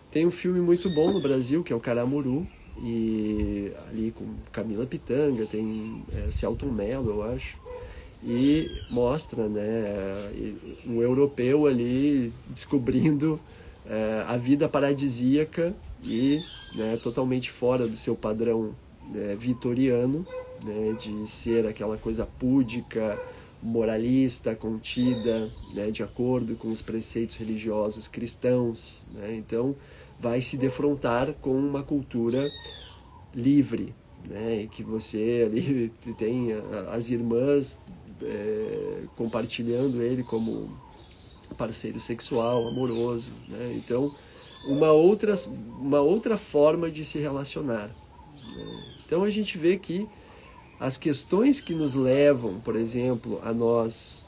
Tem um filme muito bom no Brasil, que é o Caramuru, e ali com Camila Pitanga, tem Selton Mello, eu acho, e mostra, né, um europeu ali descobrindo a vida paradisíaca e, né, totalmente fora do seu padrão vitoriano, né, de ser aquela coisa púdica, moralista, contida, né, de acordo com os preceitos religiosos cristãos, né? Então vai se defrontar com uma cultura livre, né, e que você ali tem as irmãs compartilhando ele como parceiro sexual, amoroso, né? Então uma outra forma de se relacionar, né? Então a gente vê que as questões que nos levam, por exemplo, a nós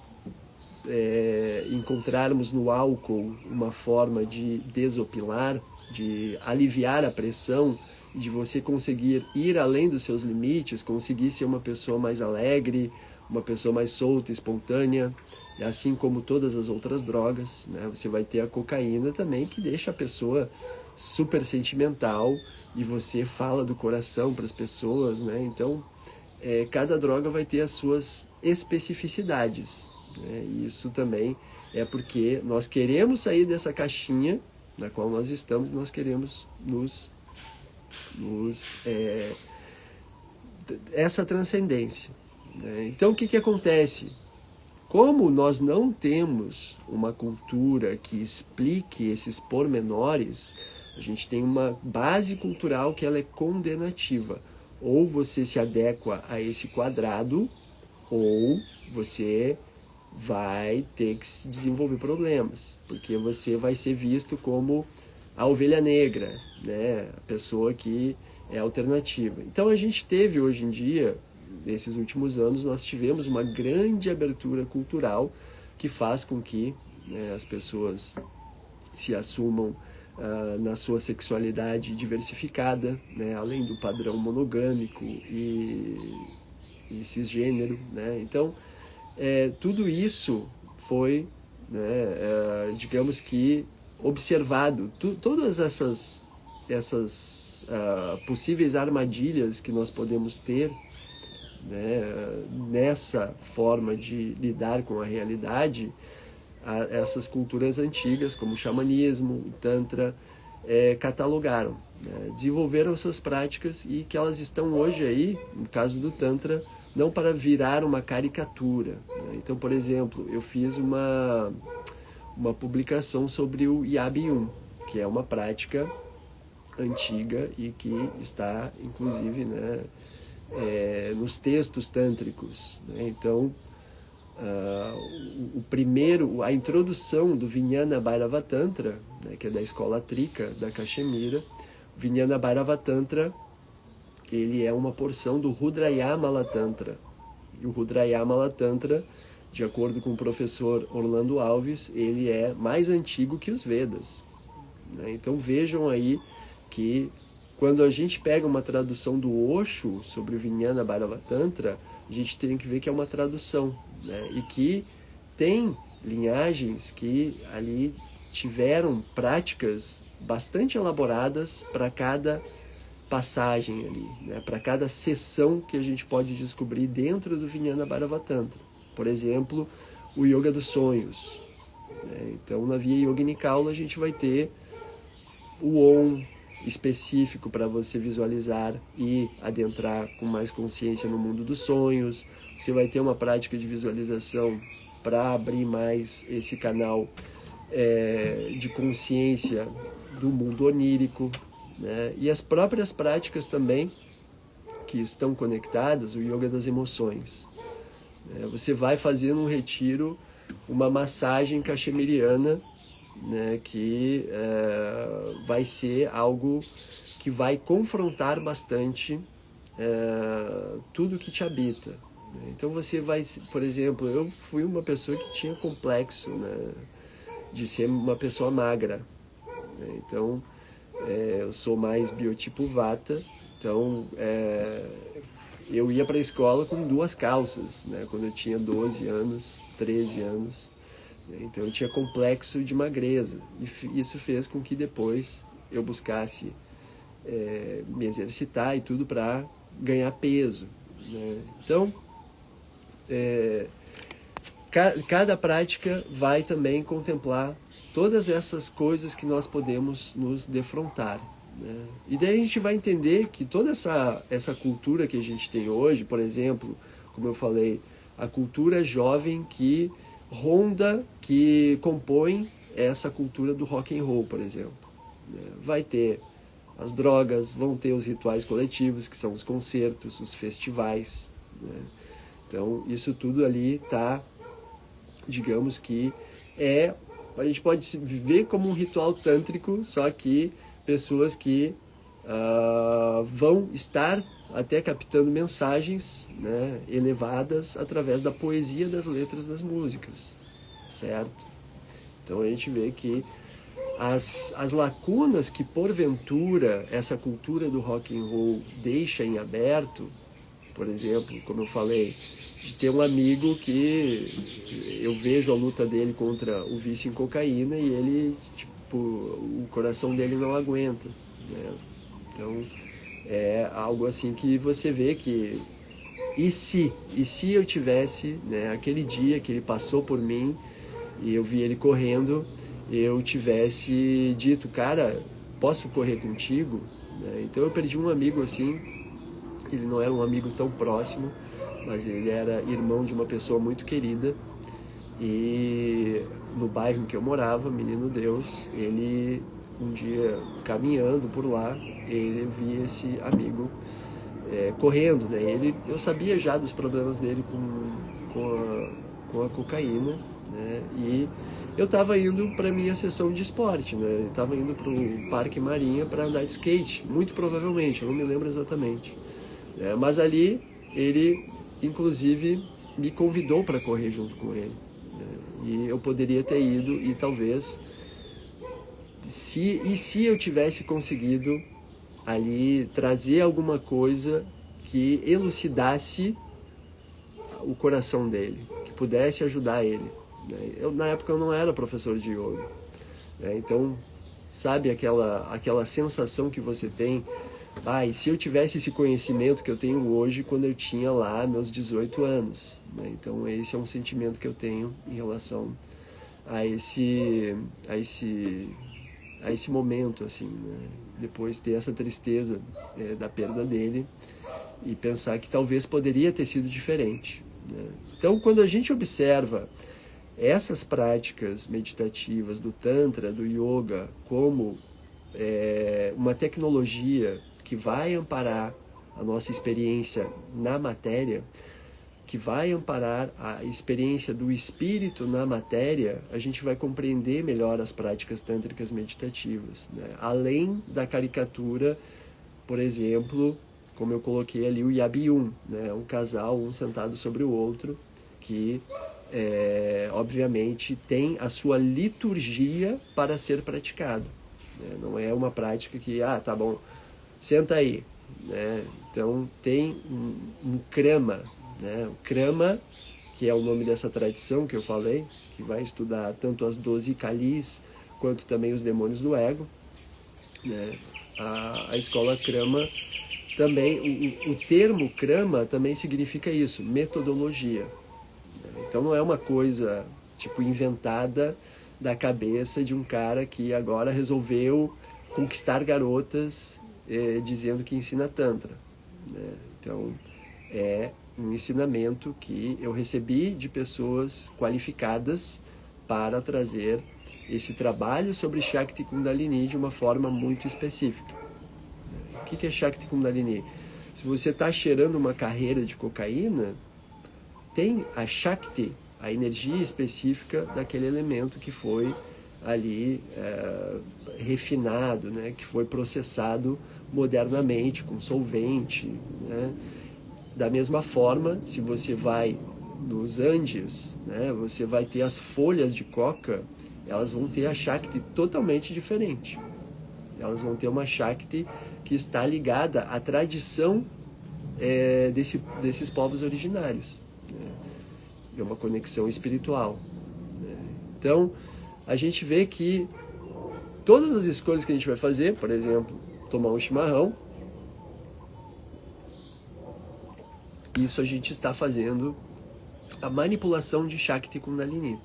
encontrarmos no álcool uma forma de desopilar, de aliviar a pressão, de você conseguir ir além dos seus limites, conseguir ser uma pessoa mais alegre, uma pessoa mais solta, espontânea, assim como todas as outras drogas, né? Você vai ter a cocaína também, que deixa a pessoa super sentimental, e você fala do coração para as pessoas, né? Então, cada droga vai ter as suas especificidades, né? E isso também é porque nós queremos sair dessa caixinha na qual nós estamos, e nós queremos essa transcendência, né? Então o que acontece? Como nós não temos uma cultura que explique esses pormenores, a gente tem uma base cultural que ela é condenativa. Ou você se adequa a esse quadrado, ou você vai ter que desenvolver problemas, porque você vai ser visto como a ovelha negra, né? A pessoa que é alternativa. Então a gente teve hoje em dia, nesses últimos anos, nós tivemos uma grande abertura cultural que faz com que, né, as pessoas se assumam na sua sexualidade diversificada, né, além do padrão monogâmico e cisgênero, né? Então, tudo isso foi, né, digamos que, observado. Todas essas possíveis armadilhas que nós podemos ter, né, nessa forma de lidar com a realidade, essas culturas antigas, como o xamanismo, o tantra, catalogaram, né, desenvolveram suas práticas, e que elas estão hoje aí, no caso do tantra, não para virar uma caricatura, né? Então, por exemplo, eu fiz uma publicação sobre o Yab-Yum, que é uma prática antiga e que está, inclusive, né, nos textos tântricos, né? Então, a introdução do Vijnana Bhairava Tantra, né, que é da escola Trika, da Cachemira. O Vijnana Bhairava Tantra, ele é uma porção do Rudrayamala Tantra. E o Rudrayamala Tantra, de acordo com o professor Orlando Alves, ele é mais antigo que os Vedas, né? Então vejam aí que quando a gente pega uma tradução do Osho sobre o Vijnana Bhairava Tantra, a gente tem que ver que é uma tradução, né? E que tem linhagens que ali tiveram práticas bastante elaboradas para cada passagem ali, né? Para cada sessão que a gente pode descobrir dentro do Vijnana Bhairava Tantra. Por exemplo, o Yoga dos Sonhos, né? Então, na Via Yogini-Kaula, a gente vai ter o Om específico para você visualizar e adentrar com mais consciência no mundo dos sonhos. Você vai ter uma prática de visualização para abrir mais esse canal de consciência do mundo onírico, né? E as próprias práticas também que estão conectadas, o yoga das emoções, né? Você vai fazer num retiro uma massagem cachemiriana, né, que vai ser algo que vai confrontar bastante tudo que te habita, né? Então você vai, por exemplo, eu fui uma pessoa que tinha complexo, né, de ser uma pessoa magra, né? Então eu sou mais biotipo Vata, então eu ia para a escola com 2 calças, né, quando eu tinha 12 anos, 13 anos. Então eu tinha complexo de magreza, e isso fez com que depois eu buscasse me exercitar e tudo para ganhar peso, né? Então, cada prática vai também contemplar todas essas coisas que nós podemos nos defrontar, né? E daí a gente vai entender que toda essa cultura que a gente tem hoje, por exemplo, como eu falei, a cultura jovem que ronda, que compõe essa cultura do rock and roll, por exemplo, né? Vai ter as drogas, vão ter os rituais coletivos, que são os concertos, os festivais, né? Então, isso tudo ali está, digamos que a gente pode viver como um ritual tântrico, só que pessoas que vão estar até captando mensagens, né, elevadas através da poesia das letras das músicas, certo? Então a gente vê que as lacunas que porventura essa cultura do rock and roll deixa em aberto, por exemplo, como eu falei, de ter um amigo que eu vejo a luta dele contra o vício em cocaína e ele, tipo, o coração dele não aguenta, né? Então, é algo assim que você vê que e se eu tivesse, né, aquele dia que ele passou por mim e eu vi ele correndo, eu tivesse dito, cara, posso correr contigo? Né? Então eu perdi um amigo assim. Ele não era um amigo tão próximo, mas ele era irmão de uma pessoa muito querida. E no bairro em que eu morava, Menino Deus, ele um dia caminhando por lá, ele via esse amigo correndo, né? Eu sabia já dos problemas dele com a cocaína, né? E eu estava indo para minha sessão de esporte, né? Eu estava indo para o Parque Marinha para andar de skate, muito provavelmente, eu não me lembro exatamente. Mas ali ele, inclusive, me convidou para correr junto com ele, né? E eu poderia ter ido e talvez, se eu tivesse conseguido ali trazer alguma coisa que elucidasse o coração dele, que pudesse ajudar ele, né? Na época eu não era professor de yoga, né? Então, sabe aquela sensação que você tem? E se eu tivesse esse conhecimento que eu tenho hoje quando eu tinha lá meus 18 anos, né? Então esse é um sentimento que eu tenho em relação a esse momento, assim, né? Depois ter essa tristeza da perda dele e pensar que talvez poderia ter sido diferente, né? Então, quando a gente observa essas práticas meditativas do Tantra, do Yoga, como uma tecnologia que vai amparar a nossa experiência na matéria, que vai amparar a experiência do espírito na matéria, a gente vai compreender melhor as práticas tântricas meditativas, né? Além da caricatura, por exemplo, como eu coloquei ali o Yabiyun, né? Um casal, um sentado sobre o outro, que obviamente tem a sua liturgia para ser praticado, né? Não é uma prática que, tá bom, senta aí, né? Então tem um krama, né? O krama, que é o nome dessa tradição que eu falei, que vai estudar tanto as 12 kalis quanto também os demônios do ego, né? A escola krama também, o termo krama também significa isso, metodologia. Então não é uma coisa tipo inventada da cabeça de um cara que agora resolveu conquistar garotas dizendo que ensina Tantra, né? Então é um ensinamento que eu recebi de pessoas qualificadas para trazer esse trabalho sobre Shakti Kundalini de uma forma muito específica. O que é Shakti Kundalini? Se você está cheirando uma carreira de cocaína, tem a Shakti, a energia específica daquele elemento que foi ali refinado, né? Que foi processado modernamente com solvente, né? Da mesma forma, se você vai nos Andes, né, você vai ter as folhas de coca, elas vão ter a Shakti totalmente diferente. Elas vão ter uma Shakti que está ligada à tradição desses povos originários, né? É uma conexão espiritual, né? Então, a gente vê que todas as escolhas que a gente vai fazer, por exemplo, tomar um chimarrão. Isso a gente está fazendo a manipulação de Shakti Kundalini.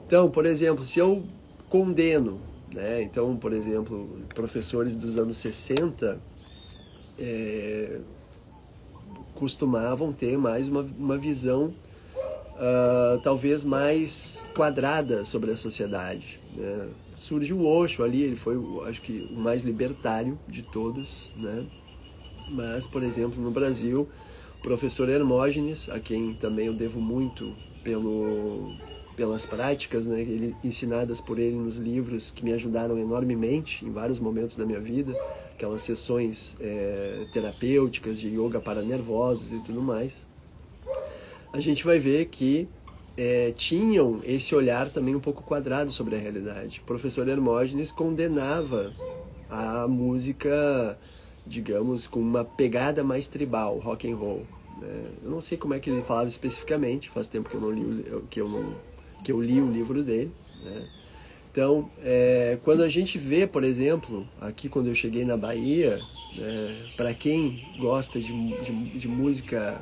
Então, por exemplo, se eu condeno, né? Então, por exemplo, professores dos anos 60 costumavam ter mais uma visão talvez mais quadrada sobre a sociedade, né? Surge o Osho ali, ele foi, acho que, o mais libertário de todos, né? Mas, por exemplo, no Brasil, o professor Hermógenes, a quem também eu devo muito pelas práticas, né, ensinadas por ele nos livros, que me ajudaram enormemente em vários momentos da minha vida, aquelas sessões terapêuticas de yoga para nervosos e tudo mais, a gente vai ver que tinham esse olhar também um pouco quadrado sobre a realidade. O professor Hermógenes condenava a música, digamos, com uma pegada mais tribal, rock and roll, né? Eu não sei como é que ele falava especificamente, faz tempo que eu não li, que eu li o livro dele, né? Então, quando a gente vê, por exemplo, aqui quando eu cheguei na Bahia, para quem gosta de música,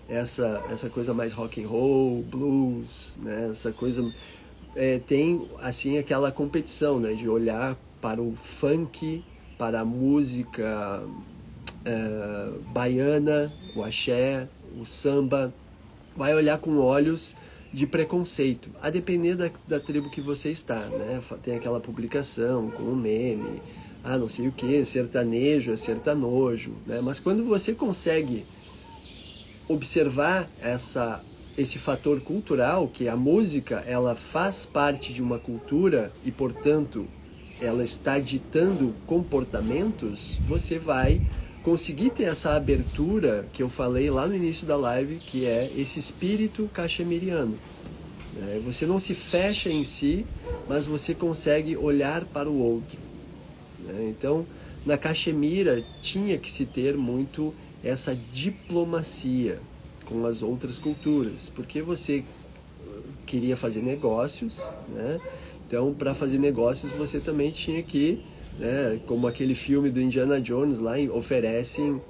essa coisa mais rock and roll, blues, né? Essa coisa tem assim aquela competição, né, de olhar para o funk, para a música baiana, o axé, o samba, vai olhar com olhos de preconceito, a depender da tribo que você está, né? Tem aquela publicação com um meme, não sei o que, sertanejo é sertanojo, né? Mas quando você consegue observar esse fator cultural, que a música ela faz parte de uma cultura e, portanto, ela está ditando comportamentos, você vai conseguir ter essa abertura que eu falei lá no início da live, que é esse espírito cachemiriano. Você não se fecha em si, mas você consegue olhar para o outro. Então, na Cachemira tinha que se ter muito essa diplomacia com as outras culturas, porque você queria fazer negócios, né? Então, para fazer negócios, você também tinha que, né, como aquele filme do Indiana Jones lá, oferecem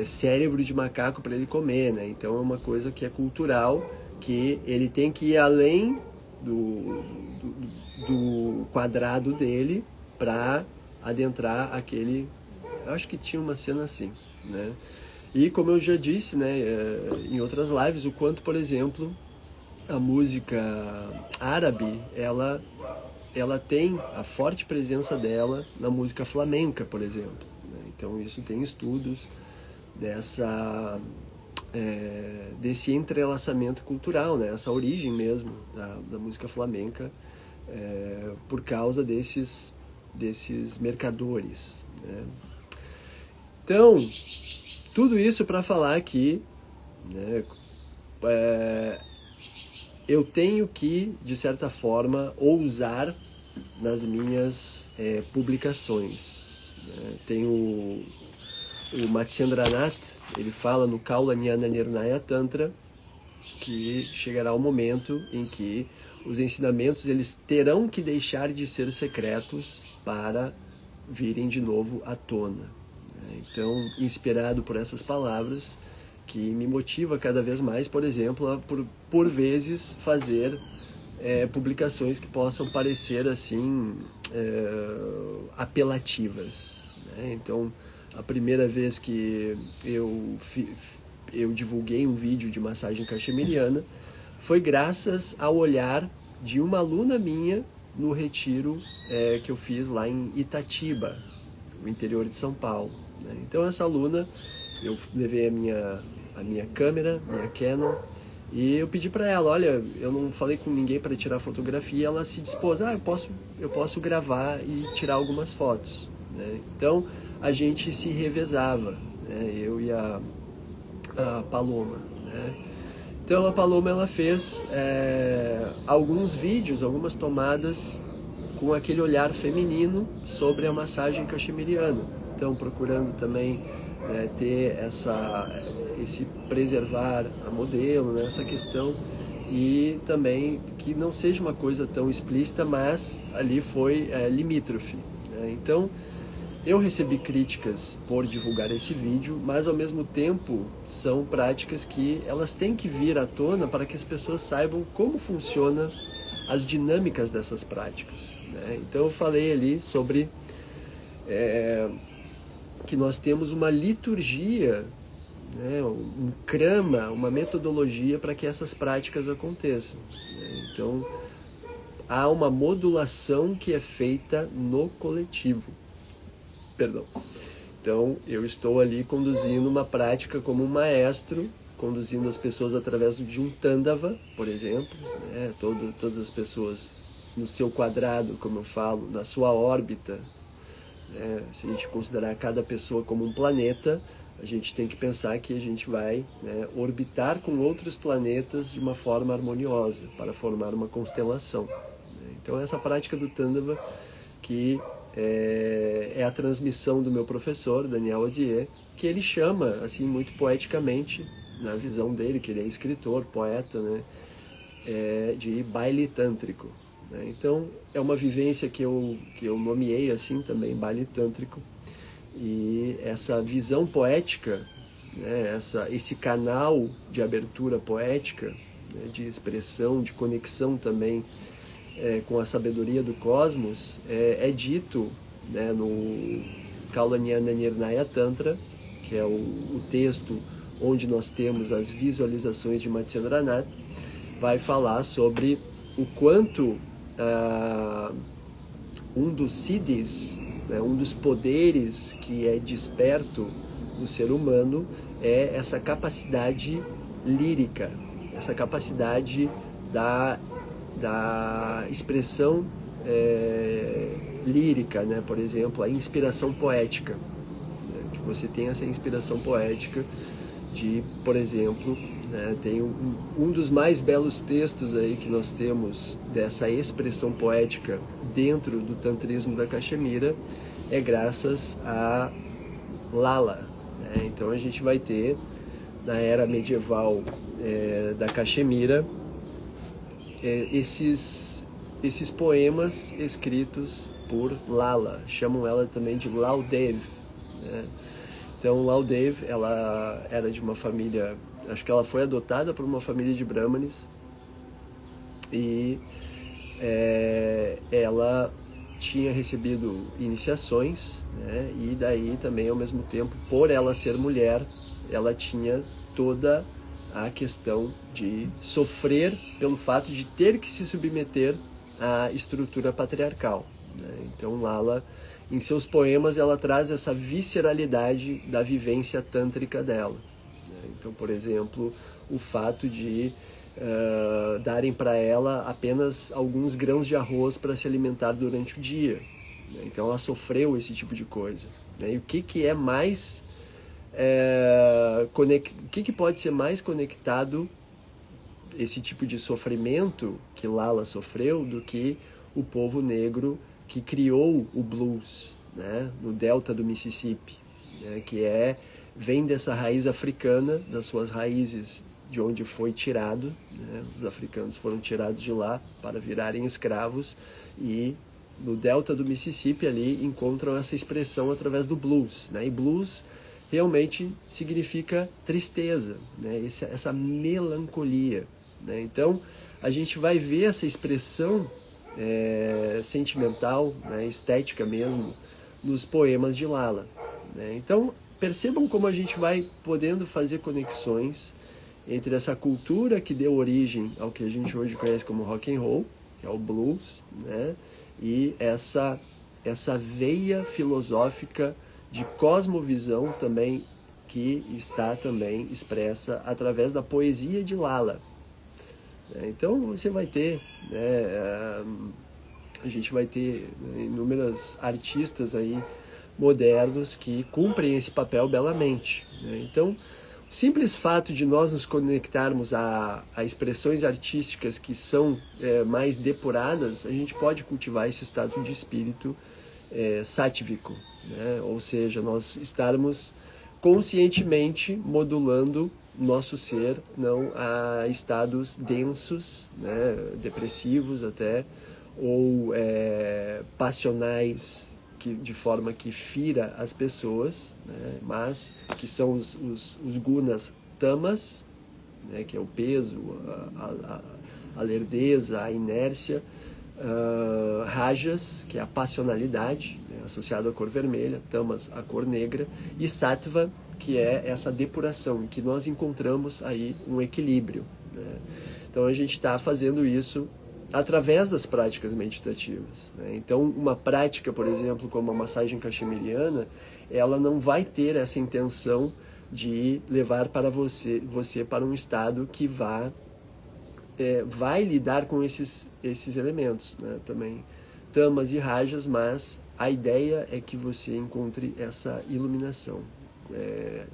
cérebro de macaco para ele comer, né? Então, é uma coisa que é cultural, que ele tem que ir além do quadrado dele para adentrar aquele... Eu acho que tinha uma cena assim, né? E como eu já disse, né, em outras lives, o quanto, por exemplo, a música árabe, ela tem a forte presença dela na música flamenca, por exemplo, né? Então isso tem estudos desse entrelaçamento cultural, né? Essa origem mesmo da música flamenca, por causa desses mercadores, né? Então, tudo isso para falar que, né, eu tenho que, de certa forma, ousar nas minhas publicações, né? Tem o Matsyendranath, ele fala no Kaula Jnana Nirnaya Tantra que chegará o momento em que os ensinamentos eles terão que deixar de ser secretos para virem de novo à tona. Então, inspirado por essas palavras, que me motiva cada vez mais, por exemplo, a por vezes fazer publicações que possam parecer assim apelativas, né? Então, a primeira vez que eu divulguei um vídeo de massagem cachemiriana foi graças ao olhar de uma aluna minha no retiro que eu fiz lá em Itatiba, no interior de São Paulo, né? Então essa aluna, eu levei a minha câmera, minha Canon, e eu pedi para ela, olha, eu não falei com ninguém para tirar fotografia, ela se dispôs, eu posso gravar e tirar algumas fotos, né? Então a gente se revezava, né? Eu e a Paloma, né? Então a Paloma ela fez alguns vídeos, algumas tomadas com aquele olhar feminino sobre a massagem cachemiriana. Então procurando também ter esse preservar a modelo, né, essa questão, e também que não seja uma coisa tão explícita, mas ali foi limítrofe, né? Então eu recebi críticas por divulgar esse vídeo, mas ao mesmo tempo são práticas que elas têm que vir à tona para que as pessoas saibam como funciona as dinâmicas dessas práticas, né? Então eu falei ali sobre que nós temos uma liturgia, né, um krama, uma metodologia para que essas práticas aconteçam, né? Então há uma modulação que é feita no coletivo. Perdão. Então, eu estou ali conduzindo uma prática como um maestro, conduzindo as pessoas através de um Tandava, por exemplo, né? Todas as pessoas no seu quadrado, como eu falo, na sua órbita, né? Se a gente considerar cada pessoa como um planeta, a gente tem que pensar que a gente vai, né, orbitar com outros planetas de uma forma harmoniosa, para formar uma constelação. Então, essa prática do Tandava, que é a transmissão do meu professor, Daniel Odier, que ele chama, assim, muito poeticamente, na visão dele, que ele é escritor, poeta, né, de baile tântrico, né? Então, é uma vivência que eu nomeei assim também, baile tântrico, e essa visão poética, né, esse canal de abertura poética, né, de expressão, de conexão também com a sabedoria do cosmos, é dito, né, no Kaulanyana Nirnaya Tantra, que é o texto onde nós temos as visualizações de Matsyendranath, vai falar sobre o quanto um dos siddhis, né, um dos poderes que é desperto no ser humano é essa capacidade lírica, essa capacidade da expressão lírica, né? Por exemplo, a inspiração poética, né? Que você tem essa inspiração poética de, por exemplo, né, tem um dos mais belos textos aí que nós temos dessa expressão poética dentro do tantrismo da Cachemira, é graças a Lala, né? Então a gente vai ter, na era medieval da Cachemira, esses poemas escritos por Lala, chamam ela também de Laudev, né? Então Laudev, ela era de uma família, acho que ela foi adotada por uma família de brahmanes, e ela tinha recebido iniciações, né? E daí também, ao mesmo tempo, por ela ser mulher, ela tinha toda a questão de sofrer pelo fato de ter que se submeter à estrutura patriarcal, né? Então Lala, em seus poemas, ela traz essa visceralidade da vivência tântrica dela, né? Então, por exemplo, o fato de darem para ela apenas alguns grãos de arroz para se alimentar durante o dia, né? Então ela sofreu esse tipo de coisa, né? E o que é mais o que pode ser mais conectado, esse tipo de sofrimento que Lala sofreu, do que o povo negro que criou o blues, né, no delta do Mississippi, né, que vem dessa raiz africana, das suas raízes de onde foi tirado, né, os africanos foram tirados de lá para virarem escravos, e no delta do Mississippi ali encontram essa expressão através do blues, né? E blues realmente significa tristeza, né? Essa melancolia, né? Então a gente vai ver essa expressão sentimental, né, estética mesmo, nos poemas de Lala, né? Então percebam como a gente vai podendo fazer conexões entre essa cultura que deu origem ao que a gente hoje conhece como rock and roll, que é o blues, né, e essa veia filosófica de cosmovisão também, que está também expressa através da poesia de Lala. Então você vai ter, né, a gente vai ter inúmeros artistas aí modernos que cumprem esse papel belamente, né? Então, o simples fato de nós nos conectarmos a expressões artísticas que são mais depuradas, a gente pode cultivar esse estado de espírito sáttvico, né? Ou seja, nós estarmos conscientemente modulando nosso ser, não a estados densos, né, depressivos até, ou passionais, de forma que fira as pessoas, né? Mas que são os gunas tamas, né? Que é o peso, a lerdeza, a inércia, rajas, que é a passionalidade, né? Associado à cor vermelha, tamas, a cor negra, e sattva, que é essa depuração, em que nós encontramos aí um equilíbrio, né? Então a gente está fazendo isso através das práticas meditativas, né? Então uma prática, por exemplo, como a massagem cachemiriana, ela não vai ter essa intenção de levar para você para um estado que vai lidar com esses elementos, né? Também tamas e rajas, mas a ideia é que você encontre essa iluminação,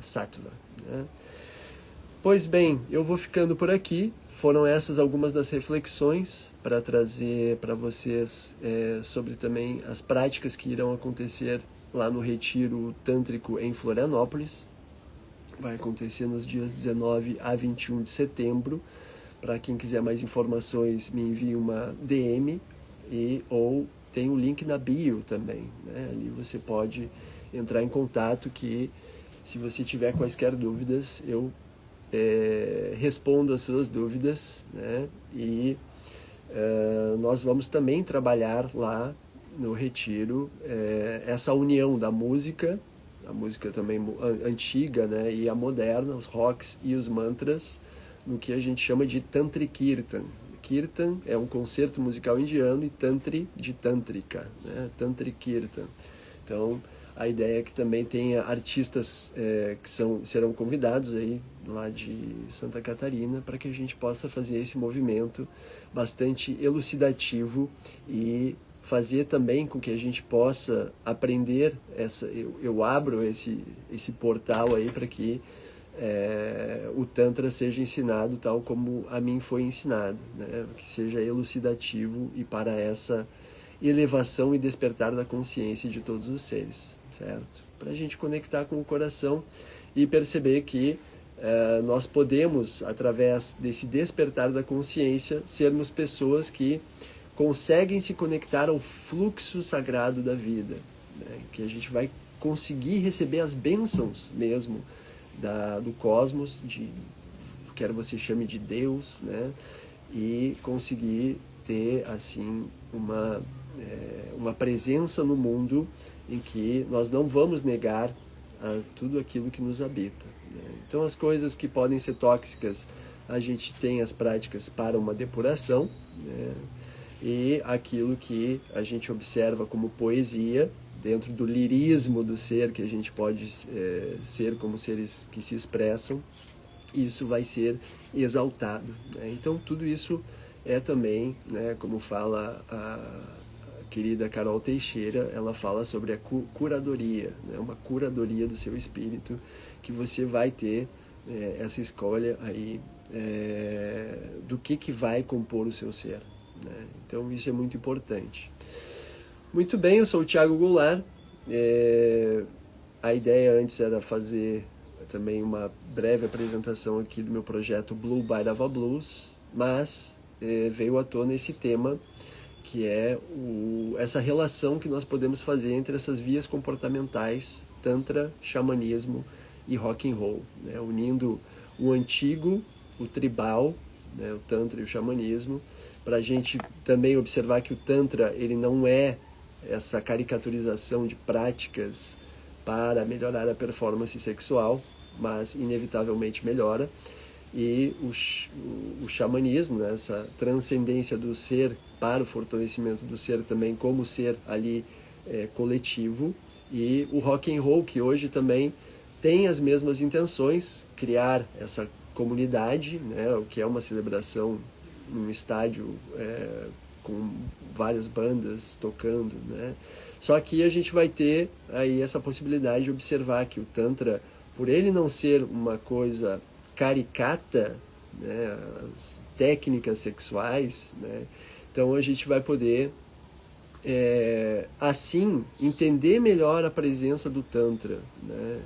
sattva, né? Pois bem, eu vou ficando por aqui. Foram essas algumas das reflexões para trazer para vocês sobre também as práticas que irão acontecer lá no Retiro Tântrico em Florianópolis. Vai acontecer nos dias 19 a 21 de setembro. Para quem quiser mais informações, me envie uma DM ou tem o link na bio também, né? Ali você pode entrar em contato, que se você tiver quaisquer dúvidas, eu respondo as suas dúvidas, né? E nós vamos também trabalhar lá no Retiro essa união da música, a música também antiga, né? E a moderna, os rocks e os mantras, no que a gente chama de Tantri Kirtan. Kirtan é um concerto musical indiano e Tantri de Tântrica, né? Tantri Kirtan. Então, a ideia é que também tenha artistas que serão convidados aí lá de Santa Catarina, para que a gente possa fazer esse movimento bastante elucidativo e fazer também com que a gente possa aprender eu abro esse portal aí para que o Tantra seja ensinado tal como a mim foi ensinado, né? Que seja elucidativo e para essa elevação e despertar da consciência de todos os seres, certo? Para a gente conectar com o coração e perceber que nós podemos, através desse despertar da consciência, sermos pessoas que conseguem se conectar ao fluxo sagrado da vida, né? Que a gente vai conseguir receber as bênçãos mesmo do cosmos, quer você chame de Deus, né? E conseguir ter assim uma presença no mundo em que nós não vamos negar tudo aquilo que nos habita, né? Então as coisas que podem ser tóxicas, a gente tem as práticas para uma depuração, né? E aquilo que a gente observa como poesia, dentro do lirismo do ser, que a gente pode ser como seres que se expressam, isso vai ser exaltado, né? Então tudo isso é também, né, como fala a querida Carol Teixeira, ela fala sobre a curadoria, né, uma curadoria do seu espírito, que você vai ter essa escolha aí do que vai compor o seu ser, né? Então isso é muito importante. Muito bem, eu sou o Thiago Goulart. A ideia antes era fazer também uma breve apresentação aqui do meu projeto Blue Bhairava Blues, mas veio à tona esse tema, que é essa relação que nós podemos fazer entre essas vias comportamentais, tantra, xamanismo e rock and roll, né? Unindo o antigo, o tribal, né? O tantra e o xamanismo, para a gente também observar que o tantra ele não é essa caricaturização de práticas para melhorar a performance sexual, mas inevitavelmente melhora. E o xamanismo, né, essa transcendência do ser para o fortalecimento do ser também como ser ali coletivo. E o rock and roll, que hoje também tem as mesmas intenções, criar essa comunidade, né, o que é uma celebração num estádio com várias bandas tocando, né? Só que a gente vai ter aí essa possibilidade de observar que o Tantra, por ele não ser uma coisa caricata, né, as técnicas sexuais, né, então a gente vai poder assim entender melhor a presença do Tantra, né,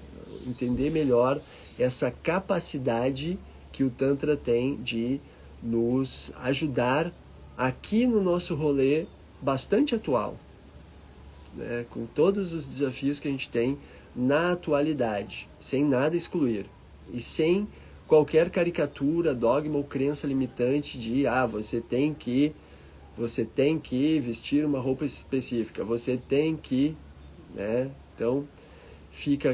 entender melhor essa capacidade que o Tantra tem de nos ajudar aqui no nosso rolê bastante atual, né, com todos os desafios que a gente tem na atualidade, sem nada excluir e sem qualquer caricatura, dogma ou crença limitante de você tem que vestir uma roupa específica, você tem que, né? Então ficam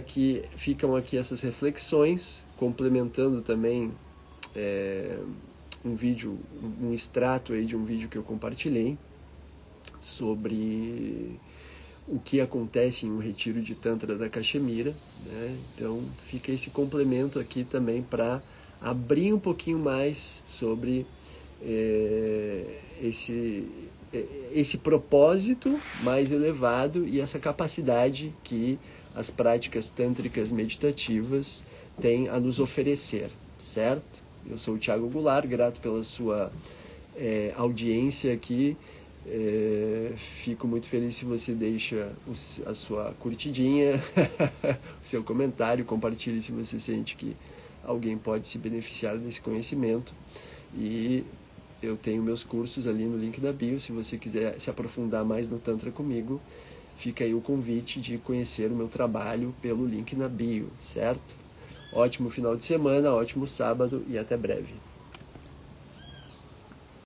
aqui essas reflexões, complementando também um extrato aí de um vídeo que eu compartilhei sobre o que acontece em um retiro de Tantra da Caxemira, né? Então fica esse complemento aqui também para abrir um pouquinho mais sobre esse propósito mais elevado e essa capacidade que as práticas tântricas meditativas têm a nos oferecer, certo? Eu sou o Thiago Goulart, grato pela sua audiência aqui. Fico muito feliz se você deixa a sua curtidinha, o seu comentário, compartilhe se você sente que alguém pode se beneficiar desse conhecimento. E eu tenho meus cursos ali no link da bio, se você quiser se aprofundar mais no Tantra comigo, fica aí o convite de conhecer o meu trabalho pelo link na bio, certo? Ótimo final de semana, ótimo sábado e até breve.